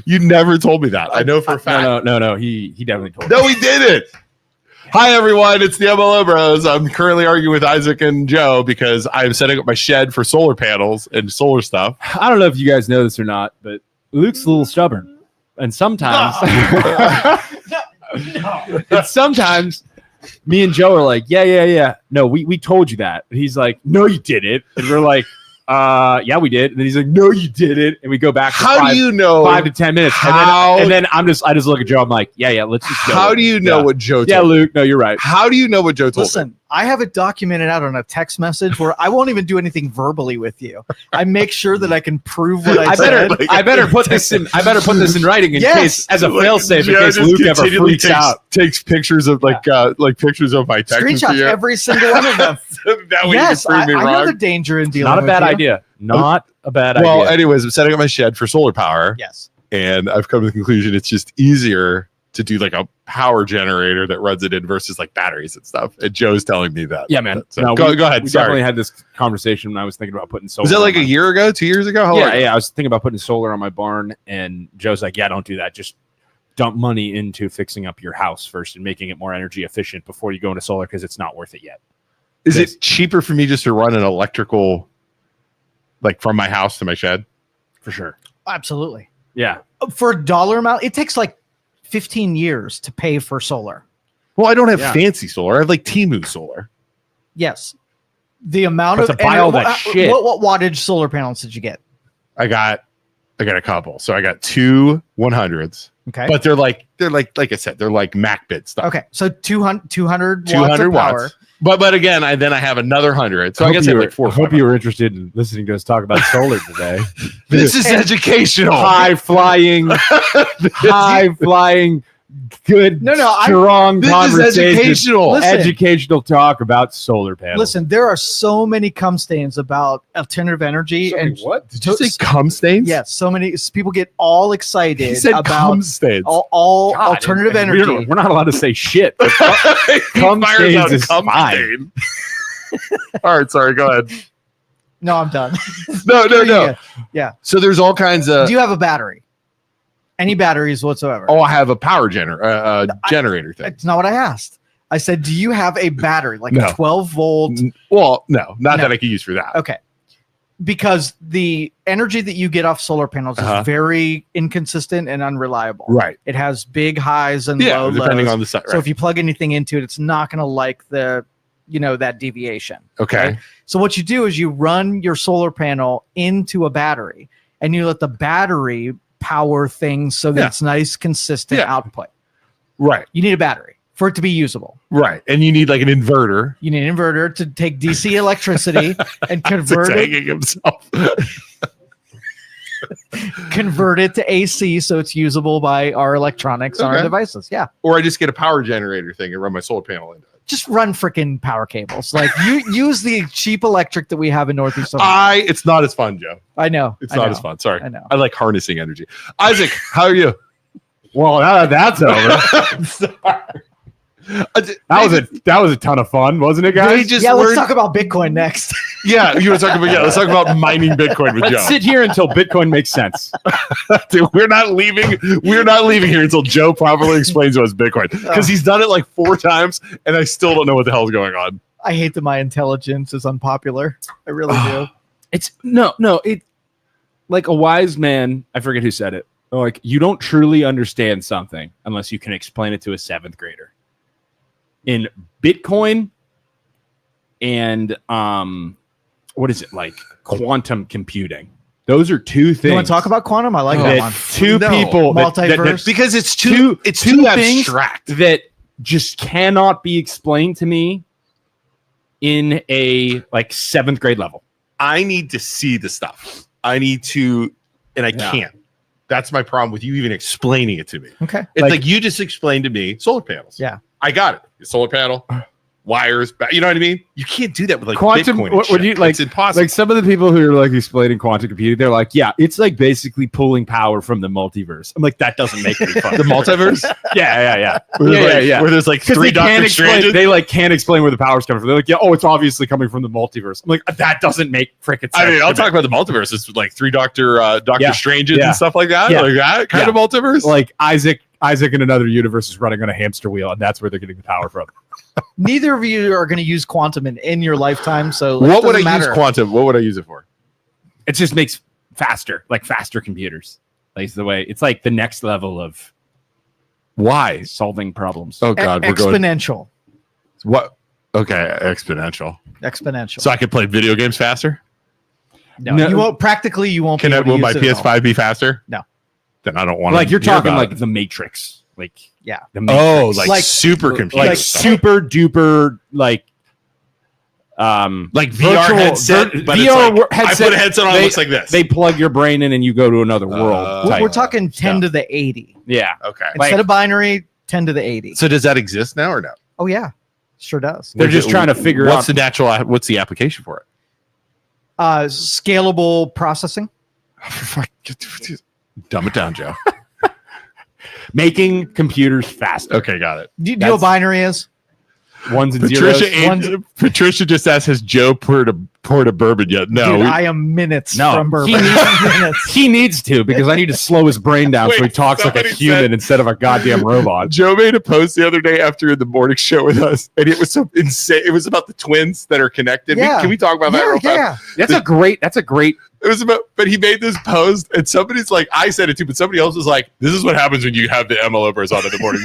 You never told me that. I know for a fact. No. He definitely told me. No, he didn't. Hi, everyone. It's the MLO Bros. I'm currently arguing with Isaac and Joe because I'm setting up my shed for solar panels and solar stuff. I don't know if you guys know this or not, but Luke's a little stubborn. And sometimes... And sometimes me and Joe are like, yeah. No, we told you that. And he's like, no, you didn't. And we're like, yeah, we did. And then he's like, no, you didn't. And we go back. How do you know? 5 to 10 minutes. And then I just look at Joe. I'm like, yeah, let's just go. How do you know what Joe told you? Yeah, Luke, no, you're right. How do you know what Joe told you? Listen, I have it documented out on a text message where I won't even do anything verbally with you. I make sure that I can prove what I said. I better put this in writing in case, as a failsafe, in case Luke ever freaks out. Takes pictures of pictures of my text. Screenshot every single one of them. That way Yes, you can prove me I wrong. know the danger in dealing Not a with bad you. idea. Not a bad idea. Well, anyways, I'm setting up my shed for solar power. Yes. And I've come to the conclusion it's just easier to do like a power generator that runs it in versus like batteries and stuff. And Joe's telling me that. Yeah, man. So go ahead. We Sorry. definitely had this conversation when I was thinking about putting solar. Was that like a year ago, 2 years ago? How long ago? Yeah. I was thinking about putting solar on my barn, and Joe's like, yeah, don't do that. Just dump money into fixing up your house first and making it more energy efficient before you go into solar because it's not worth it yet. Is it cheaper for me just to run an electrical, like from my house to my shed? For sure. Absolutely. Yeah. For a dollar amount, it takes like 15 years to pay for solar. Well, I don't have fancy solar. I have like Temu solar. Yes. The amount But of to buy all that shit. What wattage solar panels did you get? I got a couple. So I got two 100s. Okay. But they're like I said, they're like Mac bit stuff. Okay. So 200 watts 200 of power. watts. But again, I have another 100. So I guess I have like 4. I hope you were interested in listening to us talk about solar today. This is educational. High flying, good, strong this conversation. is educational. Listen. Talk about solar panels. Listen, there are so many cum stains about alternative energy. What? Did you say cum stains? Yes, so many people get all excited He said about cum stains. all God, alternative and energy. We're not allowed to say shit. Cum Fires stains out is cum fine. stain. All right, sorry, go ahead. No, I'm done. No. Yeah. So there's all kinds of. Do you have a battery? Any batteries whatsoever? Oh, I have a power generator thing. It's not what I asked. I said, do you have a battery, like No. a 12 volt? Well, no, not that I could use for that. Okay. Because the energy that you get off solar panels is very inconsistent and unreliable. Right. It has big highs and low depending lows. on the site. So if you plug anything into it, it's not going to like that deviation. Okay. Right? So what you do is you run your solar panel into a battery and you let the battery power things so that it's nice, consistent output. Right. You need a battery for it to be usable. Right. And you need like an inverter. You need an inverter to take DC electricity and convert hanging himself. convert it to AC so it's usable by our electronics on our devices. Yeah. Or I just get a power generator thing and run my solar panel into it. Just run freaking power cables. Like you use the cheap electric that we have in Northeast Ohio. It's not as fun, Joe. I know. It's not as fun. Sorry. I know. I like harnessing energy. Isaac, how are you? Well, that's over. That was a ton of fun, wasn't it, guys? Let's talk about Bitcoin next. You were talking about let's talk about mining Bitcoin with Let's Joe. sit here until Bitcoin makes sense. Dude, we're not leaving here until Joe properly explains to us Bitcoin. Because he's done it like 4 times and I still don't know what the hell's going on. I hate that my intelligence is unpopular. I really do. It's it like a wise man, I forget who said it. Like, you don't truly understand something unless you can explain it to a 7th grader. In Bitcoin and what is it, like quantum computing? Those are two things. You want to talk about quantum? I like that one. People multiverse, because it's too abstract that just cannot be explained to me in a like 7th grade level. I need to see the stuff. I need to, and I can't. That's my problem with you even explaining it to me. Okay. It's like you just explained to me solar panels. Yeah. I got it. Solar panel, wires. You know what I mean? You can't do that with like Quantum. Bitcoin. What would you like? It's impossible. Like some of the people who are like explaining quantum computing, they're like, yeah, it's like basically pulling power from the multiverse. I'm like, that doesn't make any fun. The multiverse? Yeah. Where there's like 3 Doctor Stranges. They like can't explain where the power's coming from. They're like, yeah, it's obviously coming from the multiverse. I'm like, that doesn't make frickin' sense. I mean, I'll talk about the multiverse. It's like 3 Doctor Stranges and stuff like that. Yeah. Like that kind of multiverse. Like Isaac in another universe is running on a hamster wheel, and that's where they're getting the power from. Neither of you are going to use quantum in your lifetime. So what would I use quantum? What would I use it for? It just makes faster computers. Like the way it's like the next level of why solving problems. Oh God, we're going exponential. What? Okay, exponential. So I could play video games faster. No, you won't. Practically, you won't. Will my PS5 be faster? No. Then I don't want. Like you're talking like the Matrix. Like the Matrix. Like supercomputer, like super duper like VR headset. But VR headset. I put a headset on. It looks like this. They plug your brain in and you go to another world. We're talking 10 to the 80. Yeah. Okay. Instead of binary, 10 to the 80. So does that exist now or no? Oh yeah, sure does. They're just trying to figure out what's the application for it. Scalable processing. Dumb it down, Joe. Making computers faster. Okay, got it. Do you know what binary is? Ones and zeros. Patricia just asked, has Joe poured a bourbon yet? No. Dude, I am minutes from bourbon. He needs to, because I need to slow his brain down so he talks like a human instead of a goddamn robot. Joe made a post the other day after the morning show with us, and it was so insane. It was about the twins that are connected. Yeah. Can we talk about that real fast? That's a great. It was about, but he made this post, and somebody's like, I said it too, but somebody else was like, "This is what happens when you have the MLO bros on in the morning."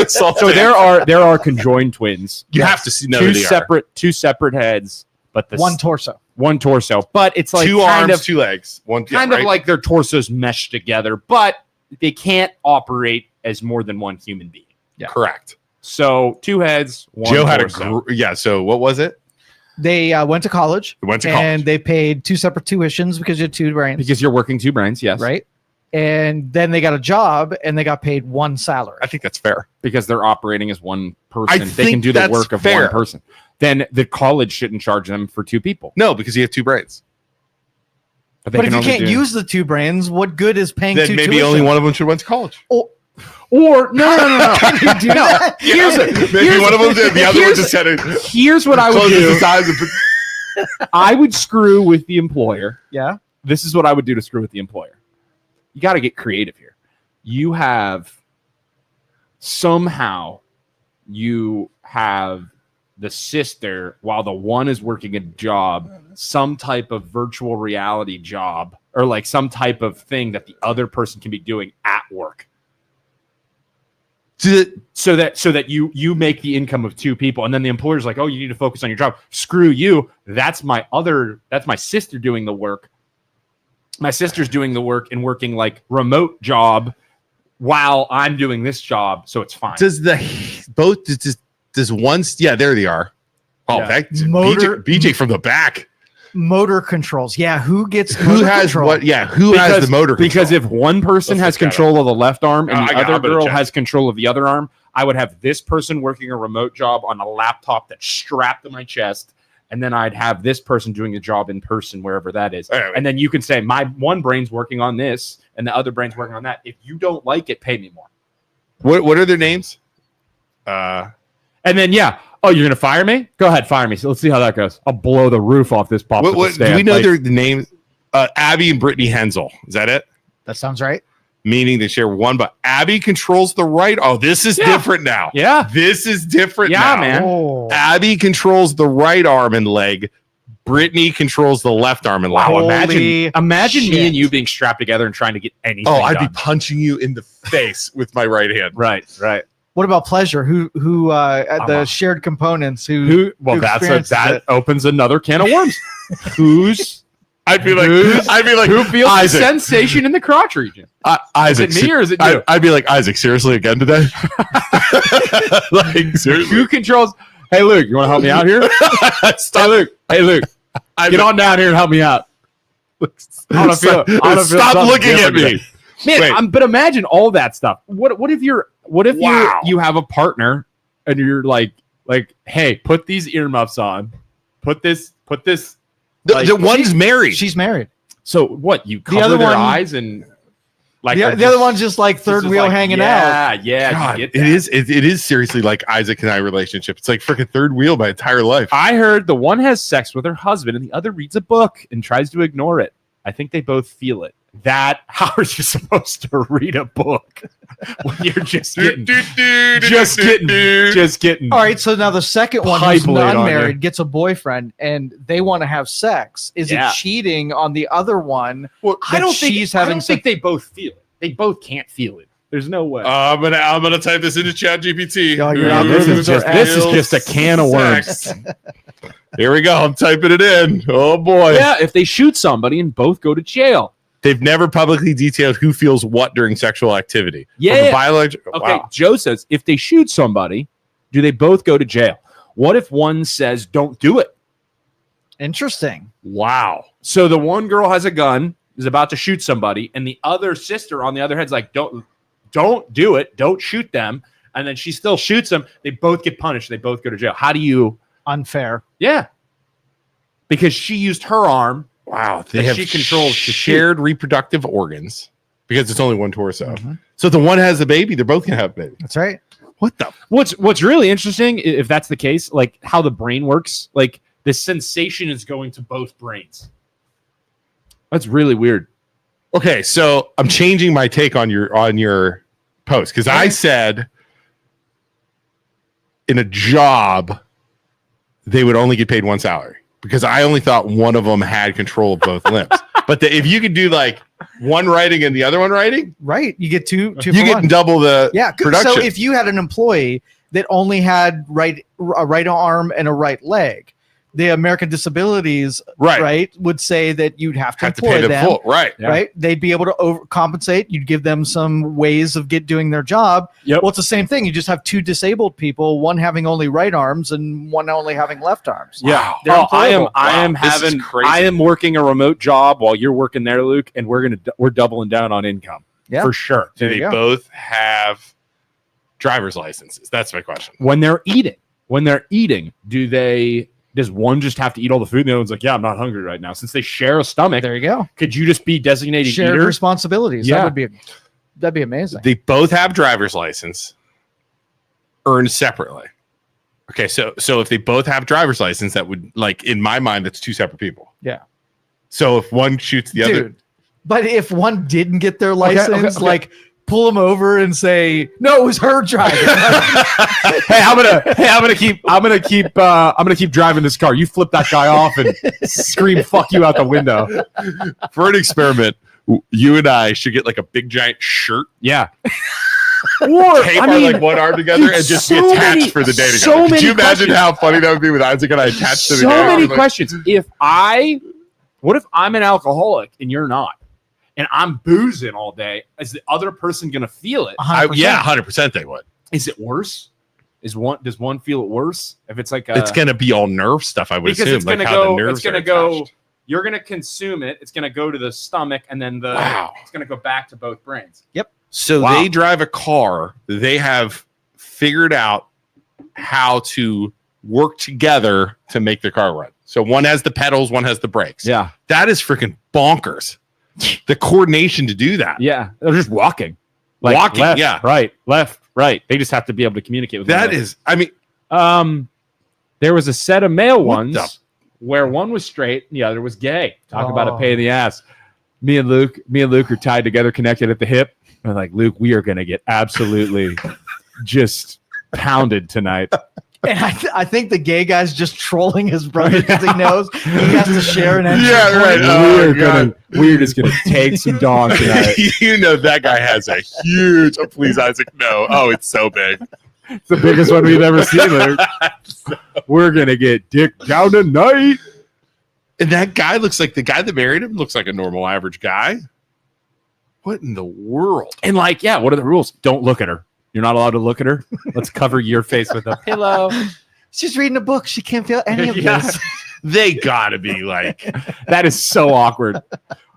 So there are conjoined twins. You have to see two separate heads, but one torso. But it's like two arms, 2 legs, one kind of like their torsos meshed together, but they can't operate as more than one human being. Yeah, correct. So 2 heads, one Joe torso. had So what was it? They went to college. And they paid 2 separate tuitions because you had 2 brains. Because you're working 2 brains, yes. Right. And then they got a job and they got paid 1 salary. I think that's fair. Because they're operating as one person. They can do the work of one person. Then the college shouldn't charge them for 2 people. No, because you have 2 brains. But if you can't use the 2 brains, what good is paying 2 Then maybe only one of them should went to college. Or no. Here's one of them did. The other one just had it. Here's what I would do. I would screw with the employer. Yeah. This is what I would do to screw with the employer. You got to get creative here. You have the sister, while the one is working a job, some type of virtual reality job, or like some type of thing that the other person can be doing at work. So that you make the income of 2 people, and then the employer's like, oh, you need to focus on your job. Screw you. That's my sister doing the work. My sister's doing the work and working like remote job while I'm doing this job, so it's fine. Does one? Yeah, there they are. Oh, yeah. BJ from the back. Motor controls. Yeah, who has control? What? Yeah, who has the motor control? Because if one person has control of the left arm and the other girl has control of the other arm, I would have this person working a remote job on a laptop that's strapped to my chest, and then I'd have this person doing the job in person wherever that is. Anyway. And then you can say, my one brain's working on this, and the other brain's working on that. If you don't like it, pay me more. What are their names? And then, oh, you're going to fire me? Go ahead, fire me. So let's see how that goes. I'll blow the roof off this pop. Do we know their names? Abby and Brittany Hensel. Is that it? That sounds right. Meaning they share one, but Abby controls the right. Oh, this is different now. Yeah. This is different now. Yeah, man. Oh. Abby controls the right arm and leg. Brittany controls the left arm and leg. Wow, imagine me and you being strapped together and trying to get anything I'd done. be punching you in the face with my right hand. Right. What about pleasure? Who the shared components? That opens another can of worms. I'd be like, who feels Isaac. the sensation in the crotch region? Isaac, is it me or is it you? I'd be like, Isaac, seriously again today? Like, seriously? Who controls? Hey, Luke, you want to help me out here? Hey, Luke, get on down here and help me out. Stop looking at me. Man, but imagine all that stuff. What if you have a partner and you're like Like, hey, put these earmuffs on. Put this. The one's married. She's married. So what? You cover other their one- eyes and like The other one's just like third just wheel like, hanging out. Yeah. God, You get it that. is seriously like Isaac and I relationship. It's like freaking third wheel my entire life. I heard the one has sex with her husband and the other reads a book and tries to ignore it. I think they both feel it. How are you supposed to read a book when you're just getting. All right, so now the second one who's Pipe laid on unmarried you. gets a boyfriend and they want to have sex. Is Yeah. it cheating on the other one? Well, I don't she's think. I having don't think they both feel it. They both can't feel it. There's no way. I'm gonna type this into Chat GPT. Oh, you're Yeah, not this moving is just a can of worms. Here we go. I'm typing it in. Oh boy. Yeah, if they shoot somebody and both go to jail. They've never publicly detailed who feels what during sexual activity. Yeah. Biological. Okay, Wow. Joe says if they shoot somebody, do they both go to jail? What if one says don't do it? Interesting. Wow. So the one girl has a gun, is about to shoot somebody, and the other sister on the other head's like, don't do it, don't shoot them, and then she still shoots them. They both get punished. They both go to jail. How do you? Unfair. Yeah, because she used her arm. Wow. They That have she controls to shared reproductive organs because it's only one torso. Mhm. So if the one has a baby, they're both gonna have a baby. That's right. What the? What's really interesting, if that's the case, like how the brain works, like the sensation is going to both brains. That's really weird. Okay, so I'm changing my take on your post because I said in a job they would only get paid one salary because I only thought one of them had control of both limbs. But if you could do like one writing and the other one writing, Right. You get two you for get one. double the Yeah. production. So if you had an employee that only had a right arm and a right leg, the American Disabilities right. would say that you'd have to have to employ pay them them. full. Right. Yeah. Right. They'd be able to overcompensate. You'd give them some ways of doing their job. Yep. Well, it's the same thing. You just have two disabled people, one having only right arms and one only having left arms. Yeah. They're employable. I am Wow, this is crazy. I am working a remote job while you're working there, Luke, and we're doubling down on income. Yeah. For sure. Do There you they go. both have driver's licenses? That's my question. When they're eating, does one just have to eat all the food and the other one's like, yeah, I'm not hungry right now? Since they share a stomach, There you go. could you just be designated Shared eater? responsibilities. Yeah. That'd be amazing. They both have driver's license, earned separately. Okay, so if they both have driver's license, that would, like, in my mind, that's two separate people. Yeah. So if one shoots the other, Dude, but if one didn't get their Okay, license, okay. like pull them over and say, no, it was her driving. Hey, I'm gonna keep driving this car. You flip that guy off and scream "fuck you" out the window. for an experiment, you and I should get like a big giant shirt, Yeah. Or tape our like one arm together, and just be so attached many- for the day together. so Could many you imagine questions. how funny that would be with Isaac and I attached to the so guy? many Like, questions. What if I'm an alcoholic and you're not, and I'm boozing all day? Is the other person gonna feel it? 100%. Yeah, 100% they would. Is it worse? Does one feel it worse if it's like It's gonna be all nerve stuff, I would because assume. it's like gonna how the go. nerves It's gonna are go. attached. You're gonna consume it. It's gonna go to the stomach, and then Wow. it's gonna go back to both brains. So Wow. they drive a car. They have figured out how to work together to make the car run. So one has the pedals, one has the brakes. Yeah, That is freaking bonkers. The coordination to do that. yeah. They're just walking, Walking, left, yeah. right, left, right. They just have to be able to communicate with one That another. is, I mean, There was a set of male What ones the- where one was straight and the other was gay. Talk about a Oh. pain in the ass. Me and Luke are tied together, connected at the hip. I'm like, Luke, we are gonna get absolutely just pounded tonight. And I think the gay guy's just trolling his brother because he knows he has to share an entry Yeah, point. right. Oh, God. We're just gonna take some dong tonight. you know that guy has a huge. Oh, please, Isaac, no. Oh, it's so big. It's the biggest one we've ever seen, Luke. We're gonna get dick down tonight. And that guy looks like the guy that married him looks like a normal, average guy. What in the world? And like, yeah, what are the rules? Don't look at her. You're not allowed to look at her. Let's cover your face with a pillow. She's reading a book. She can't feel any of Yeah. this. They gotta be like. That is so awkward.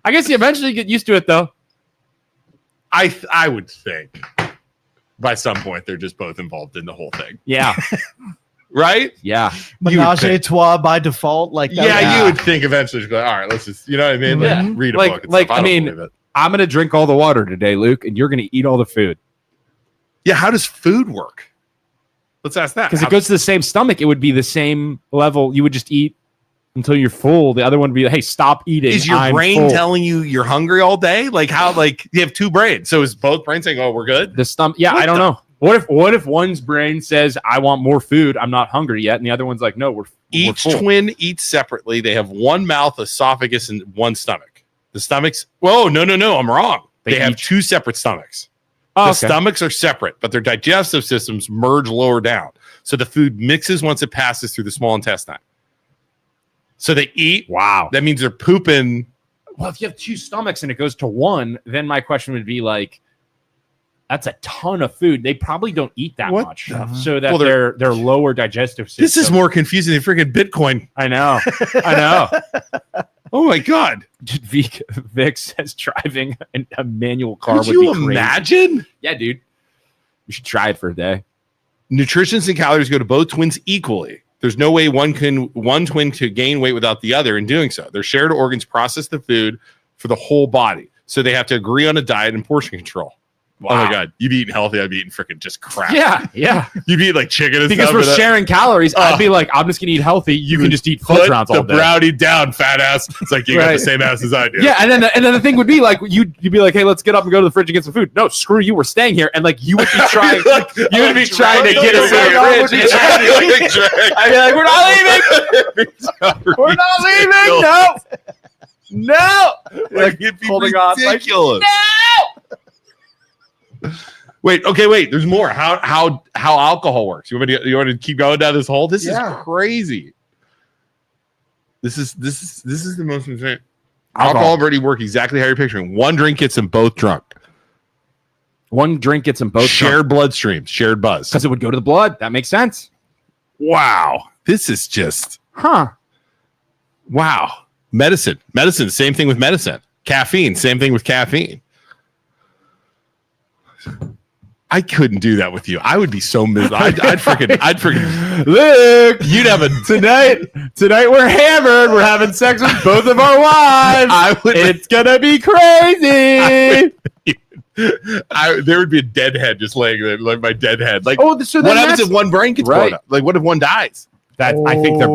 I guess you eventually get used to it, though. I would think by some point they're just both involved in the whole thing. Yeah. right? Yeah. You would Menage a think- trois by default, like that. Yeah, Yeah. you would think eventually, go, all right, let's just, you know what I mean? Like, Yeah. read a Like- book. And like, stuff. I don't mean- believe it. I'm going to drink all the water today, Luke, and you're going to eat all the food. Yeah, how does food work? Let's ask that. Because How- it goes to the same stomach. It would be the same level. You would just eat until you're full. The other one would be, hey, stop eating. is your I'm brain full. telling you you're hungry all day? Like how? Like you have two brains, so is both brains saying, "Oh, we're good"? The stomach? Yeah, What I don't the- know. What if one's brain says, I want more food. I'm not hungry yet. And the other one's like, no, we're Each full. twin eats separately. They have one mouth, esophagus, and one stomach. The stomachs. Whoa, no, I'm wrong. They have each- two separate stomachs. Oh, The okay. stomachs are separate, but their digestive systems merge lower down. So the food mixes once it passes through the small intestine. So they eat. Wow. That means they're pooping. Well, if you have two stomachs and it goes to one, then my question would be like, that's a ton of food. They probably don't eat that What much, the- so that Well, their lower digestive system. This is more confusing than freaking Bitcoin. I know. I know. Oh my God. Vic says driving a manual car Could would you be crazy. imagine? Yeah, dude. You should try it for a day. Nutrition and calories go to both twins equally. There's no way one twin could gain weight without the other in doing so. Their shared organs process the food for the whole body. So they have to agree on a diet and portion control. Oh my God. You'd be eating healthy. I'd be eating freaking just crap. Yeah. You'd be eating like chicken and Because stuff. we're sharing calories, I'd be like, I'm just gonna eat healthy. You can just eat Put fudge rounds the all day. brownie down, fat ass. It's like you got Right. the same ass as I do. Yeah, and then the thing would be like you'd be like, hey, let's get up and go to the fridge and get some food. No, screw you, we're staying here. And like you would be trying, Like, you would be trying to get us to Drag. the fridge. I'd be like, we're not leaving. We're not leaving. No. Like, it'd be holding on, like, ridiculous. Wait. There's more. How alcohol works? You want to keep going down this hole? This Yeah. is crazy. This is the most insane. Alcohol. Alcohol already work exactly how you're picturing. One drink gets them both drunk. One drink gets them both Shared bloodstreams, shared buzz. because it would go to the blood. That makes sense. Wow. This is just Huh. wow. Medicine, same thing with medicine. Caffeine, same thing with caffeine. I couldn't do that with you. I would be so miserable. I'd freaking Look, you'd have a tonight we're hammered. We're having sex with both of our wives. I would It's gonna be crazy. there would be a dead head just laying there, like my dead head. Like Oh, so what happens if one brain gets blown Right. up? Like what if one dies? that? I think they're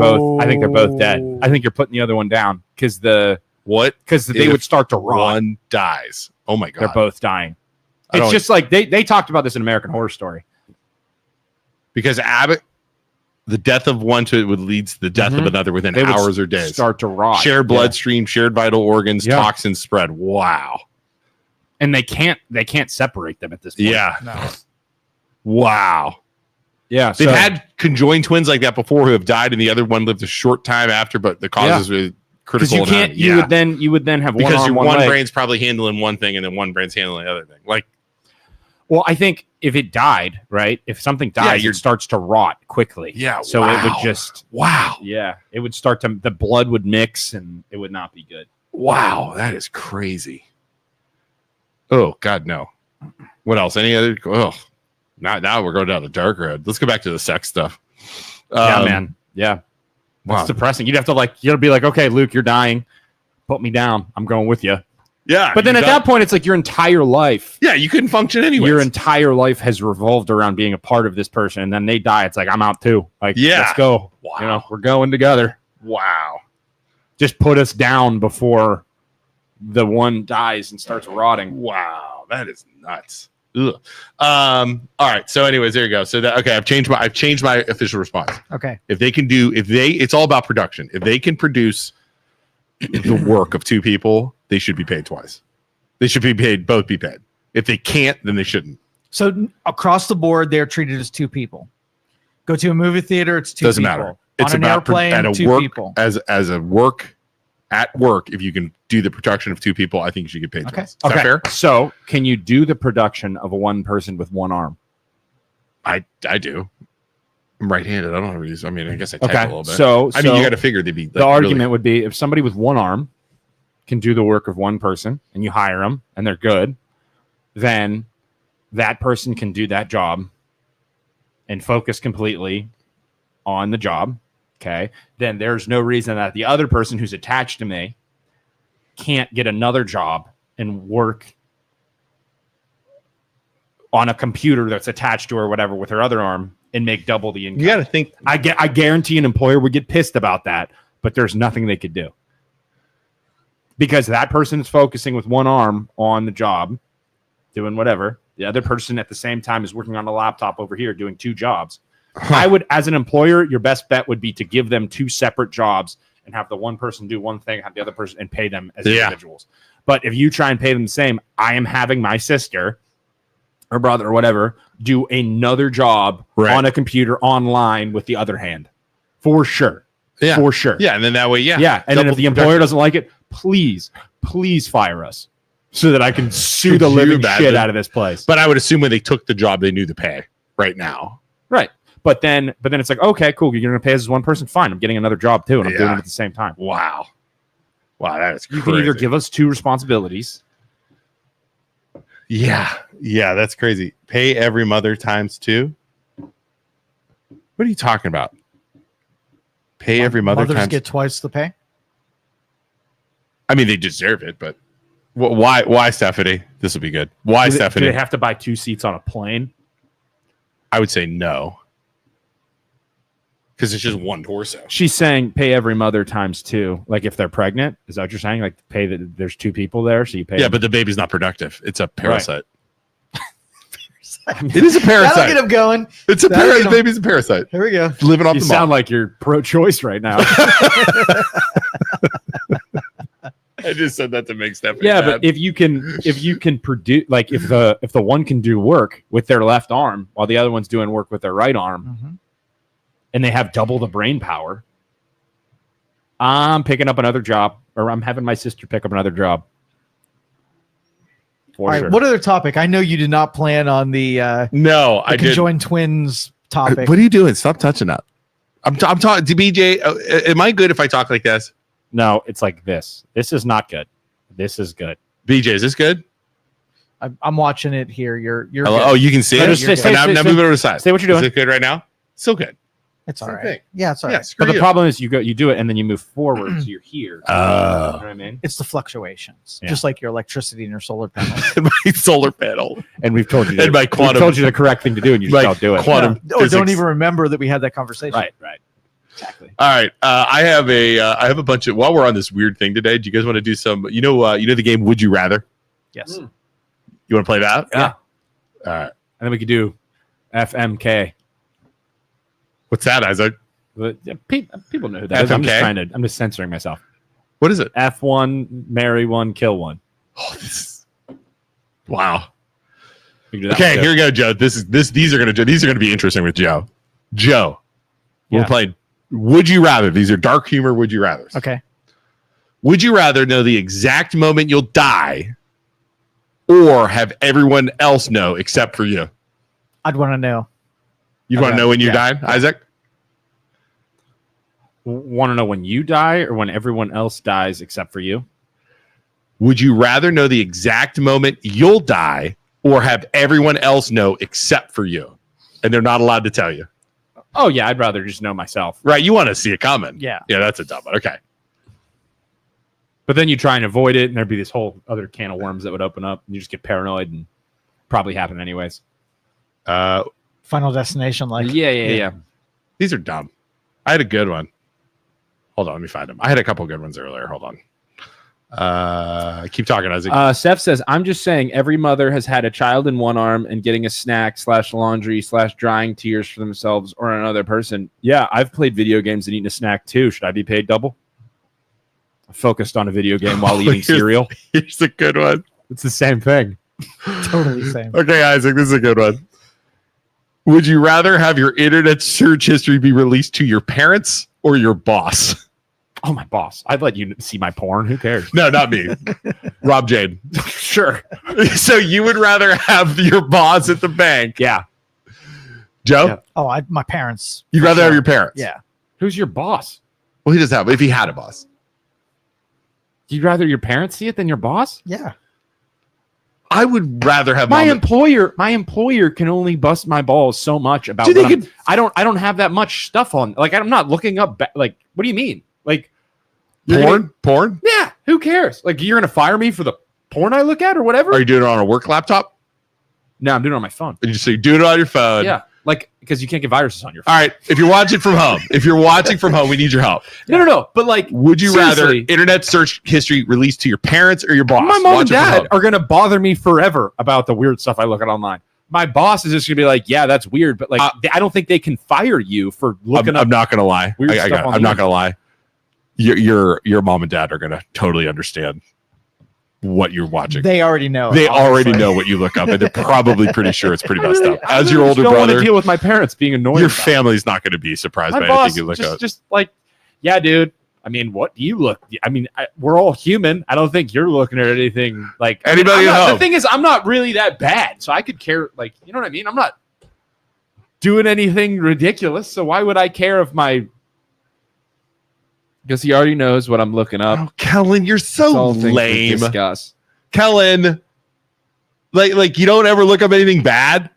both dead. I think you're putting the other one down because they What would start to rot. one dies? Oh my God. They're both dying. I It's don't- just like they talked about this in American Horror Story. Because Abbott, the death of one would lead to the death of Mhm. another within They would hours or days. Start to rot. Shared Yeah. bloodstream, shared vital organs, Yeah. toxins spread. Wow. and they can't separate them at this point. Yeah. No. Wow. yeah. They've so- had conjoined twins like that before who have died, and the other one lived a short time after, but the causes were because critical. you can't. and, You would then have one because arm, your one one leg. brain's probably handling one thing, and then one brain's handling the other thing. Like Well, I think if it died, right? If something dies, you're- it starts to rot quickly. Yeah, So it would wow. just, wow, it would start to, the blood would mix and it would not be good. wow, that is crazy. Oh God, no. What else? Any other? Oh, now we're going down the dark road. Let's go back to the sex stuff. Yeah, man. Yeah. Wow. It's depressing. You'd have to be like, okay, Luke, you're dying. Put me down. I'm going with you. Yeah, But then at that point, it's like your entire life. yeah, you couldn't function anyway. Your entire life has revolved around being a part of this person, and then they die. It's like I'm out too. Like, Yeah. let's go. Wow. You know, we're going together. Wow. Just put us down before the one dies and starts rotting. Wow, that is nuts. Ugh. All right. So, anyways, there you go. So that I've changed my official response. Okay. It's all about production. If they can produce the work of two people, they should be paid twice. They should both be paid. If they can't, then they shouldn't. So across the board, they're treated as two people. Go to a movie theater, it's two Doesn't people. matter. On It's an about airplane, at a two work people. as a work at work. If you can do the production of two people, I think you should get paid Okay. twice. Is that fair? So, can you do the production of a one person with one arm? I do. I'm right-handed. I don't have these. I mean, I guess I type Okay. a little bit. So, I mean, you got to figure they'd be. Like, the argument would be if somebody with one arm can do the work of one person and you hire them and they're good, then that person can do that job and focus completely on the job, okay, then there's no reason that the other person who's attached to me can't get another job and work on a computer that's attached to her or whatever with her other arm and make double the income. You got to think. I guarantee an employer would get pissed about that, but there's nothing they could do. Because that person is focusing with one arm on the job, doing whatever. The other person at the same time is working on a laptop over here doing 2 jobs. I would, as an employer, your best bet would be to give them 2 separate jobs and have the one person do one thing, have the other person, and pay them as individuals. But if you try and pay them the same, I am having my sister or brother or whatever do another job on a computer online with the other hand. For sure. Yeah. For sure. Yeah. And then that way, Yeah. And then if the employer doesn't like it, please fire us so that I can sue the living shit out of this place. But I would assume when they took the job, they knew the pay right now. Right. But then it's like, okay, cool. You're going to pay us as one person. Fine. I'm getting another job too. And I'm doing it at the same time. Wow. That is crazy. You can either give us 2 responsibilities. Yeah. Yeah. That's crazy. Pay every mother times 2. What are you talking about? Pay every mother Mothers times. get twice the pay. I mean, they deserve it, but why, Stephanie? This will be good. Why, Stephanie? Do they have to buy 2 seats on a plane? I would say no. Because it's just one torso. She's saying pay every mother times 2. Like if they're pregnant, is that what you're saying? Like pay that there's 2 people there, so you pay. Yeah, but the baby's not productive. It's a parasite. Right. It is a parasite. That'll get him going. It's a parasite. The baby's a parasite. Here we go. Living off You the sound mom. like you're pro-choice right now. I just said that to make Stephanie Yeah, mad. but if you can produce, like if the one can do work with their left arm while the other one's doing work with their right arm, and they have double the brain power, I'm picking up another job, or I'm having my sister pick up another job. All right. What other topic? I know you did not plan on the no, I did. conjoined twins topic. What are you doing? Stop touching that. I'm talking to BJ. Am I good if I talk like this? No, it's like this. This is not good. This is good. BJ, is this good? I'm watching it here. You're Hello? good. Oh, you can see No, it. just say- Now say- move it over to the side. Say what you're doing. Is it good right now? Still good. It's all Same right. thing. Yeah, it's all right. Screw But the you. problem is you do it and then you move forward, so you're here. You know what I mean? It's the fluctuations, Yeah. just like your electricity and your solar panels. my solar panel. And we've told you And my quantum- we've told you the correct thing to do, and you just My don't do it. quantum- Or don't physics. even remember that we had that conversation. Right. Exactly. All right. I have a bunch of. While we're on this weird thing today, do you guys want to do some? You know the game Would You Rather? Yes. You want to play that? Yeah. All right. And then we could do FMK. What's that, Isaac? But, yeah, people know who that is. FMK? I'm just censoring myself. What is it? F1, marry one, kill one. Oh, wow. We can do that Okay, one, too. here we go, Joe. These are gonna be interesting with Joe. Joe, we're Yeah. playing Would You Rather. These are dark humor Would You Rathers. Okay. Would you rather know the exact moment you'll die, or have everyone else know except for you? I'd want to know. You want to Okay. know when you Yeah. died, Isaac? Want to know when you die or when everyone else dies except for you? Would you rather know the exact moment you'll die, or have everyone else know except for you, and they're not allowed to tell you? Oh, yeah. I'd rather just know myself. Right? You want to see it coming. Yeah. Yeah, that's a dumb one. Okay. But then you try and avoid it, and there'd be this whole other can of worms that would open up, and you just get paranoid and probably happen anyways. Final Destination, like Yeah. These are dumb. I had a good one. Hold on, let me find them. I had a couple good ones earlier. Hold on. Keep talking, Isaac. Seth says, I'm just saying every mother has had a child in one arm and getting a snack / laundry / drying tears for themselves or another person. Yeah, I've played video games and eaten a snack too. Should I be paid double? Focused on a video game while eating cereal. Here's a good one. It's the same thing. totally same. Okay, Isaac, this is a good one. Would you rather have your internet search history be released to your parents or your boss? Oh, my boss. I'd let you see my porn. Who cares? No, not me. Rob Jade. Sure. So you would rather have your boss at the bank? Yeah. Joe? Yeah. Oh, my parents. You'd rather have your parents? Yeah. Who's your boss? Well, he doesn't have. If he had a boss. You'd rather your parents see it than your boss? Yeah. I would rather have my employer can only bust my balls so much about I don't have that much stuff on. Like, I'm not looking up. Like, what do you mean? Like, porn? Yeah. Who cares? Like, you're gonna fire me for the porn I look at or whatever? Are you doing it on a work laptop? No, I'm doing it on my phone. So you're doing it on your phone? Yeah. Like, because you can't get viruses on your phone. All right. If you're watching from home, we need your help. No. But like, would you rather internet search history released to your parents or your boss? My mom and dad are gonna bother me forever about the weird stuff I look at online. My boss is just gonna be like, yeah, that's weird, but like, I don't think they can fire you for looking up. I'm not gonna lie. I'm not gonna lie. Your mom and dad are gonna totally understand what you're watching. They already know. They already know what you look up, and they're probably pretty sure it's pretty messed up. As your older don't brother, want to deal with my parents being annoyed. Your family's not going to be surprised by anything you look up. Just like, yeah, dude. I mean, what do you look? I mean, we're all human. I don't think you're looking at anything like anybody at home. The thing is, I'm not really that bad, so I could care. Like, you know what I mean? I'm not doing anything ridiculous, so why would I care if my? Because he already knows what I'm looking up. Oh, Kellen, you're so lame. Kellen, like you don't ever look up anything bad.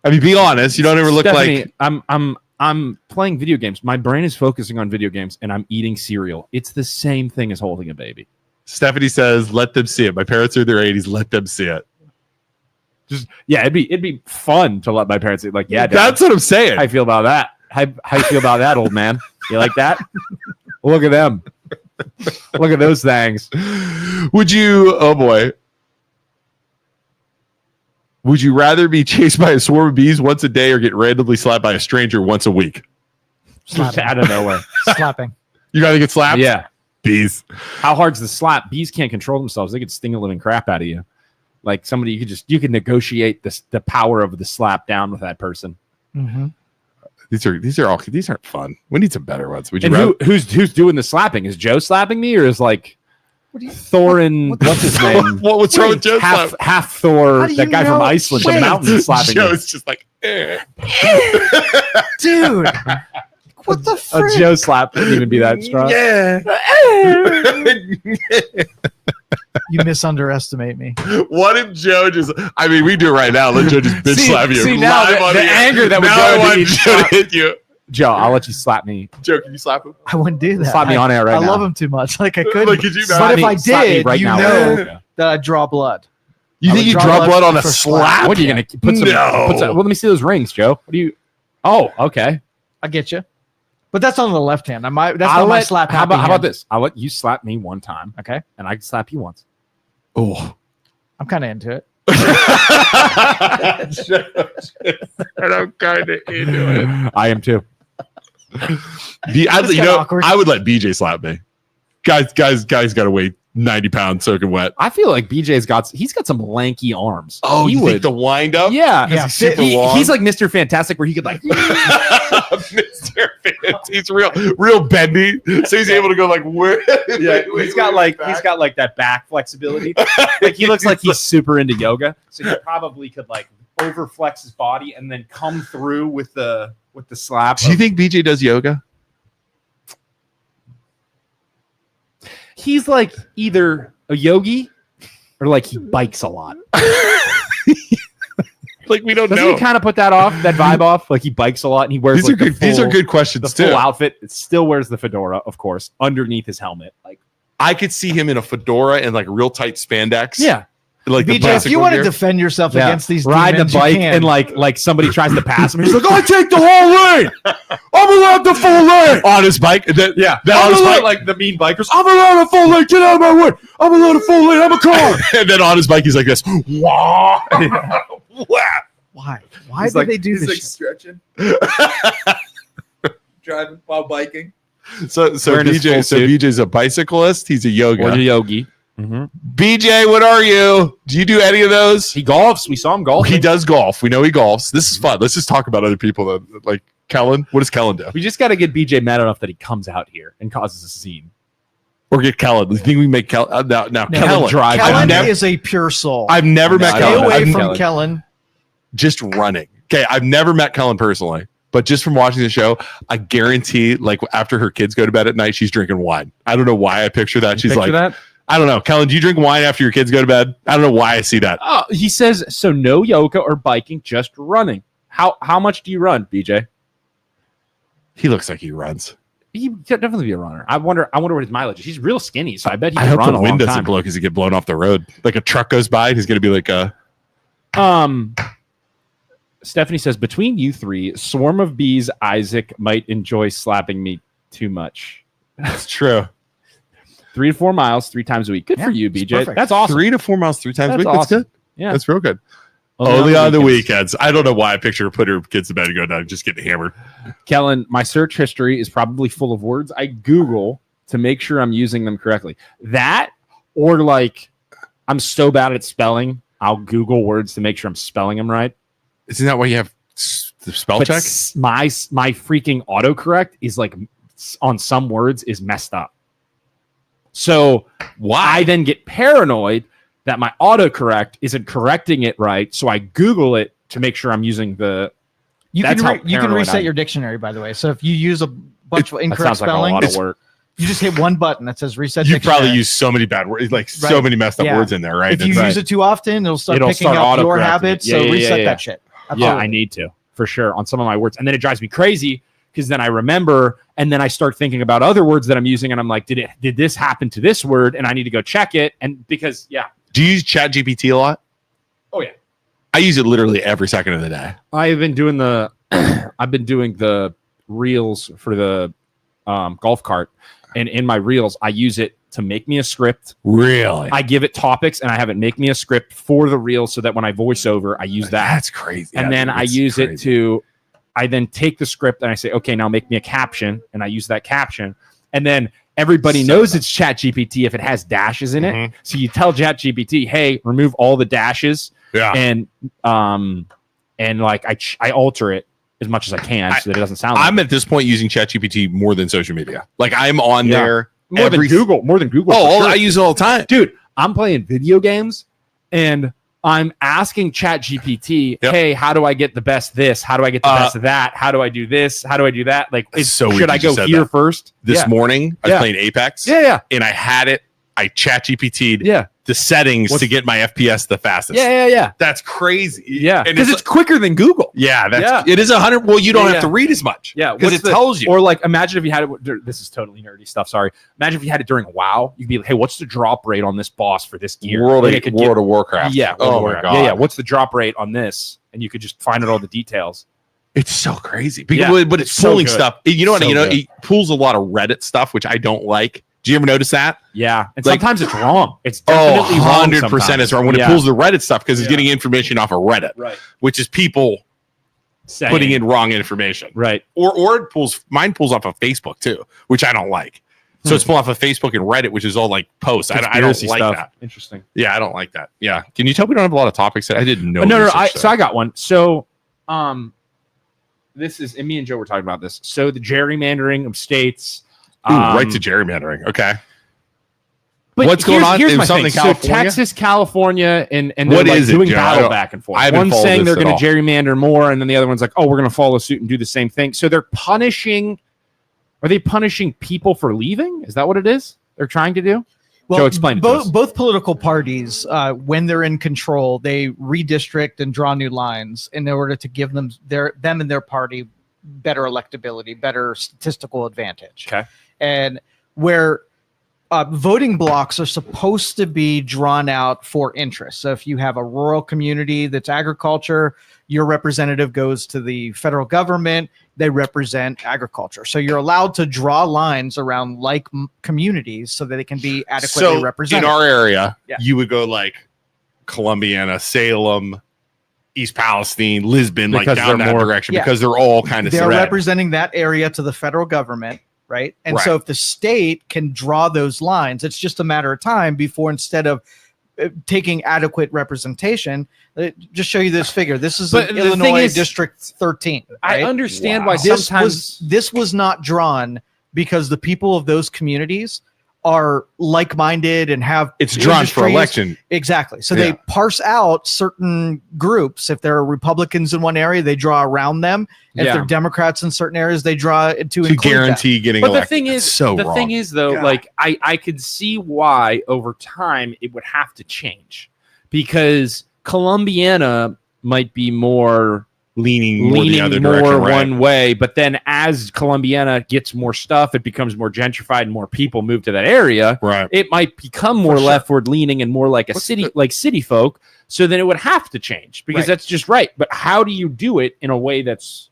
I mean, be honest. You don't ever look Stephanie, like I'm playing video games. My brain is focusing on video games, and I'm eating cereal. It's the same thing as holding a baby. Stephanie says, "Let them see it." My parents are in their 80s. Let them see it. Just it'd be fun to let my parents see. Like, yeah, Dad, that's what I'm saying. How you feel about that? How you feel about that, old man? You like that? Look at them. Look at those things. Would you? Oh boy. Would you rather be chased by a swarm of bees once a day or get randomly slapped by a stranger once a week? Just out of nowhere. Slapping. You gotta get slapped? Yeah. Bees. How hard's the slap? Bees can't control themselves. They could sting the living crap out of you. Like somebody, you could negotiate the power of the slap down with that person. Mm-hmm. These aren't fun. We need some better ones. Who's doing the slapping? Is Joe slapping me, or is like Thorin? What's his name? What's wrong with Joe? Half Thor, that guy from Iceland, the mountain slapping. Joe's just like, dude. What the frick? A Joe slap couldn't even be that strong. Yeah. You misunderestimate me. What if Joe just? I mean, we do it right now. Let Joe just bitch slap you. See now the anger that would go Joe to hit you. Joe, I'll let you slap me. Joe, can you slap him? I wouldn't do that. Slap me on air right now. I love him too much. Like I couldn't. Like, could you but if I did, right now, that I'd draw blood. You think you draw blood on a slap? What are you gonna put some? Well, let me see those rings, Joe. What do you? Oh, okay. I get you. But that's on the left hand. That's not my slap. How about this? I'll let you slap me one time, okay? And I can slap you once. Oh, I'm kind of into it. And I'm kind of into it. I am too. I would let BJ slap me. Guys got to weigh 90 pounds soaking wet. I feel like BJ's got some lanky arms. Oh, you think the wind up? Yeah. He's super long. He's like Mr. Fantastic, where he could like Mr. Fantastic. He's real bendy, so he's able to go like where? Yeah, he's got like that back flexibility. Like he looks like he's super into yoga, so he probably could like overflex his body and then come through with the slap. Do you think BJ does yoga? He's like either a yogi or like he bikes a lot. Like we don't know. Doesn't he kind of put that vibe off? Like he bikes a lot and he wears these are good questions the too. Full outfit. It still wears the fedora, of course, underneath his helmet. Like I could see him in a fedora and like real tight spandex. Yeah. Like BJ, if you want to defend yourself against these ride demons, the bike and like somebody tries to pass him, he's like, I take the whole lane. I'm allowed the full lane on his bike. On his bike, like the mean bikers. I'm allowed a full lane. Get out of my way. I'm allowed a full lane. I'm a car. And then on his bike, he's like this. Wow. Why? Why did they do this? He's like stretching, driving while biking. So BJ's a bicyclist. He's a yoga. Or a yogi. Mm-hmm. BJ, what are you? Do you do any of those? He golfs. We saw him golf. He does golf. We know he golfs. This is fun. Let's just talk about other people. That, like Kellen. What does Kellen do? We just got to get BJ mad enough that he comes out here and causes a scene. Or get Kellen. You think we make Kellen? Now Kellen drive. Kellen is a pure soul. I've never met Kellen. Stay away from Kellen. Just running. Okay, I've never met Kellen personally. But just from watching the show, I guarantee, like after her kids go to bed at night, she's drinking wine. I don't know why I picture that. She's like, I don't know. Kellen, do you drink wine after your kids go to bed? I don't know why I see that. Oh, he says, so no yoga or biking, just running. How much do you run, BJ? He looks like he runs. He could definitely be a runner. I wonder what his mileage is. He's real skinny, so I bet he I can hope run the a wind long doesn't time. blow because he get blown off the road. Like a truck goes by, he's going to be like Stephanie says, between you three, swarm of bees, Isaac might enjoy slapping me too much. That's true. 3 to 4 miles, 3 times a week. Good for you, it's BJ. perfect. That's awesome. 3 to 4 miles 3 times a That's week. awesome. That's good. Yeah. That's real good. Only on the weekends. I don't know why I picture her put her kids to bed and go down just getting hammered. Kellen, my search history is probably full of words I Google to make sure I'm using them correctly. That, or like, I'm so bad at spelling, I'll Google words to make sure I'm spelling them right. Isn't that why you have the spell But check? my freaking autocorrect is like on some words is messed up. So Why? I then get paranoid that my autocorrect isn't correcting it right. So I Google it to make sure I'm using the. You That's can how you can paranoid I reset am. your dictionary, by the way. So if you use a bunch of That incorrect sounds like a spelling, lot of work. you just hit one button that says reset You dictionary. probably use so many bad words, like so Right. many messed up Yeah. words in there, right? If you That's use it too often, it'll start It'll picking start up your autocorrecting habits. it. So Yeah, reset yeah. that shit. Yeah, Absolutely. I need to for sure on some of my words, and then it drives me crazy because then I remember, and then I start thinking about other words that I'm using, and I'm like, did this happen to this word? And I need to go check it, and because Do you use ChatGPT a lot? oh yeah, I use it literally every second of the day. I've been doing the reels for the golf cart, and in my reels, I use it to make me a script. Really? I give it topics, and I have it make me a script for the reel, so that when I voice over, I use that. That's crazy. And then I use it to, I then take the script and I say, okay, now make me a caption, and I use that caption. And then everybody knows it's ChatGPT if it has dashes in it. Mhm. So you tell ChatGPT, hey, remove all the dashes, and like I alter it as much as I can so that it doesn't sound. I'm at this point using ChatGPT more than social media. Like I'm on there more than Google. Oh, for sure. I use it all the time. Dude, I'm playing video games and I'm asking ChatGPT, hey, how do I get the best this? How do I get the best of that? How do I do this? How do I do that? Like, so weird should I you just go said here that. first? This morning, I was playing Apex. Yeah. And I had it. I ChatGPT'd Yeah. the settings to get my FPS the fastest. Yeah. That's crazy. Yeah. And Because it's quicker than Google. it is 100. Well, you don't have to read as much. Yeah. Because it tells you. Or like, imagine if you had it. This is totally nerdy stuff. Sorry. Imagine if you had it during WoW. You'd be like, hey, what's the drop rate on this boss for this gear? World Like, it could of Warcraft. Yeah. Oh World my of god. Yeah. What's the drop rate on this? And you could just find out all the details. It's so crazy. Yeah. But it's So pulling good. stuff. You know what? So You know, good. it pulls a lot of Reddit stuff, which I don't like. Do you ever notice that? Yeah. And Like- sometimes it's wrong. It's definitely wrong. 100% it's wrong when it pulls the Reddit stuff because it's getting information off of Reddit, Right. which is people Saying. putting in wrong information. Right. Or it pulls off of Facebook too, which I don't like. So it's pulling off of Facebook and Reddit, which is all like posts. I don't Conspiracy like stuff. that. Interesting. Yeah, I don't like that. Yeah. Can you tell we don't have a lot of topics? I didn't know. No. research So I got one. So, this is, and me and Joe were talking about this. So the gerrymandering of states. right to gerrymandering. Okay. But What's going on? Here's It my was thing. something So California? Texas, California, and What they're like is it, doing Joe? I battle don't- back and forth. I haven't One's followed saying this they're at going to all. gerrymander more, and then the other one's like, oh, we're going to follow suit and do the same thing. So they're punishing. Are they punishing people for leaving? Is that what it is? They're trying to do? Joe, explain it to us. both political parties, when they're in control, they redistrict and draw new lines in order to give them and their party better electability, better statistical advantage. Okay. And where voting blocks are supposed to be drawn out for interest. So if you have a rural community that's agriculture, your representative goes to the federal government, they represent agriculture. So you're allowed to draw lines around communities so that they can be adequately represented. In our area, Yeah. you would go like Columbiana, Salem, East Palestine, Lisbon, like Because down they're that more- direction Yeah. because they're all kind of They're red. representing that area to the federal government, right? And so Right. if the state can draw those lines, it's just a matter of time before, instead of taking adequate representation, just show you this figure. This is But the thing Illinois is, District 13. I right? understand why This sometimes. was not drawn because the people of those communities are like-minded and have It's drawn for industries. election. Exactly. So Yeah. they parse out certain groups. If there are Republicans in one area, they draw around them. If Yeah. they're Democrats in certain areas, they draw to include guarantee getting But elected. the thing That's is, so the wrong. thing is though, God. like I could see why over time it would have to change, because Columbiana might be more leaning the other more direction, right? one way, but then as Columbiana gets more stuff, it becomes more gentrified and more people move to that area. Right. It might become more sure. leftward leaning and more like a What's city, like city folk. So then it would have to change because Right. that's just right. But how do you do it in a way that's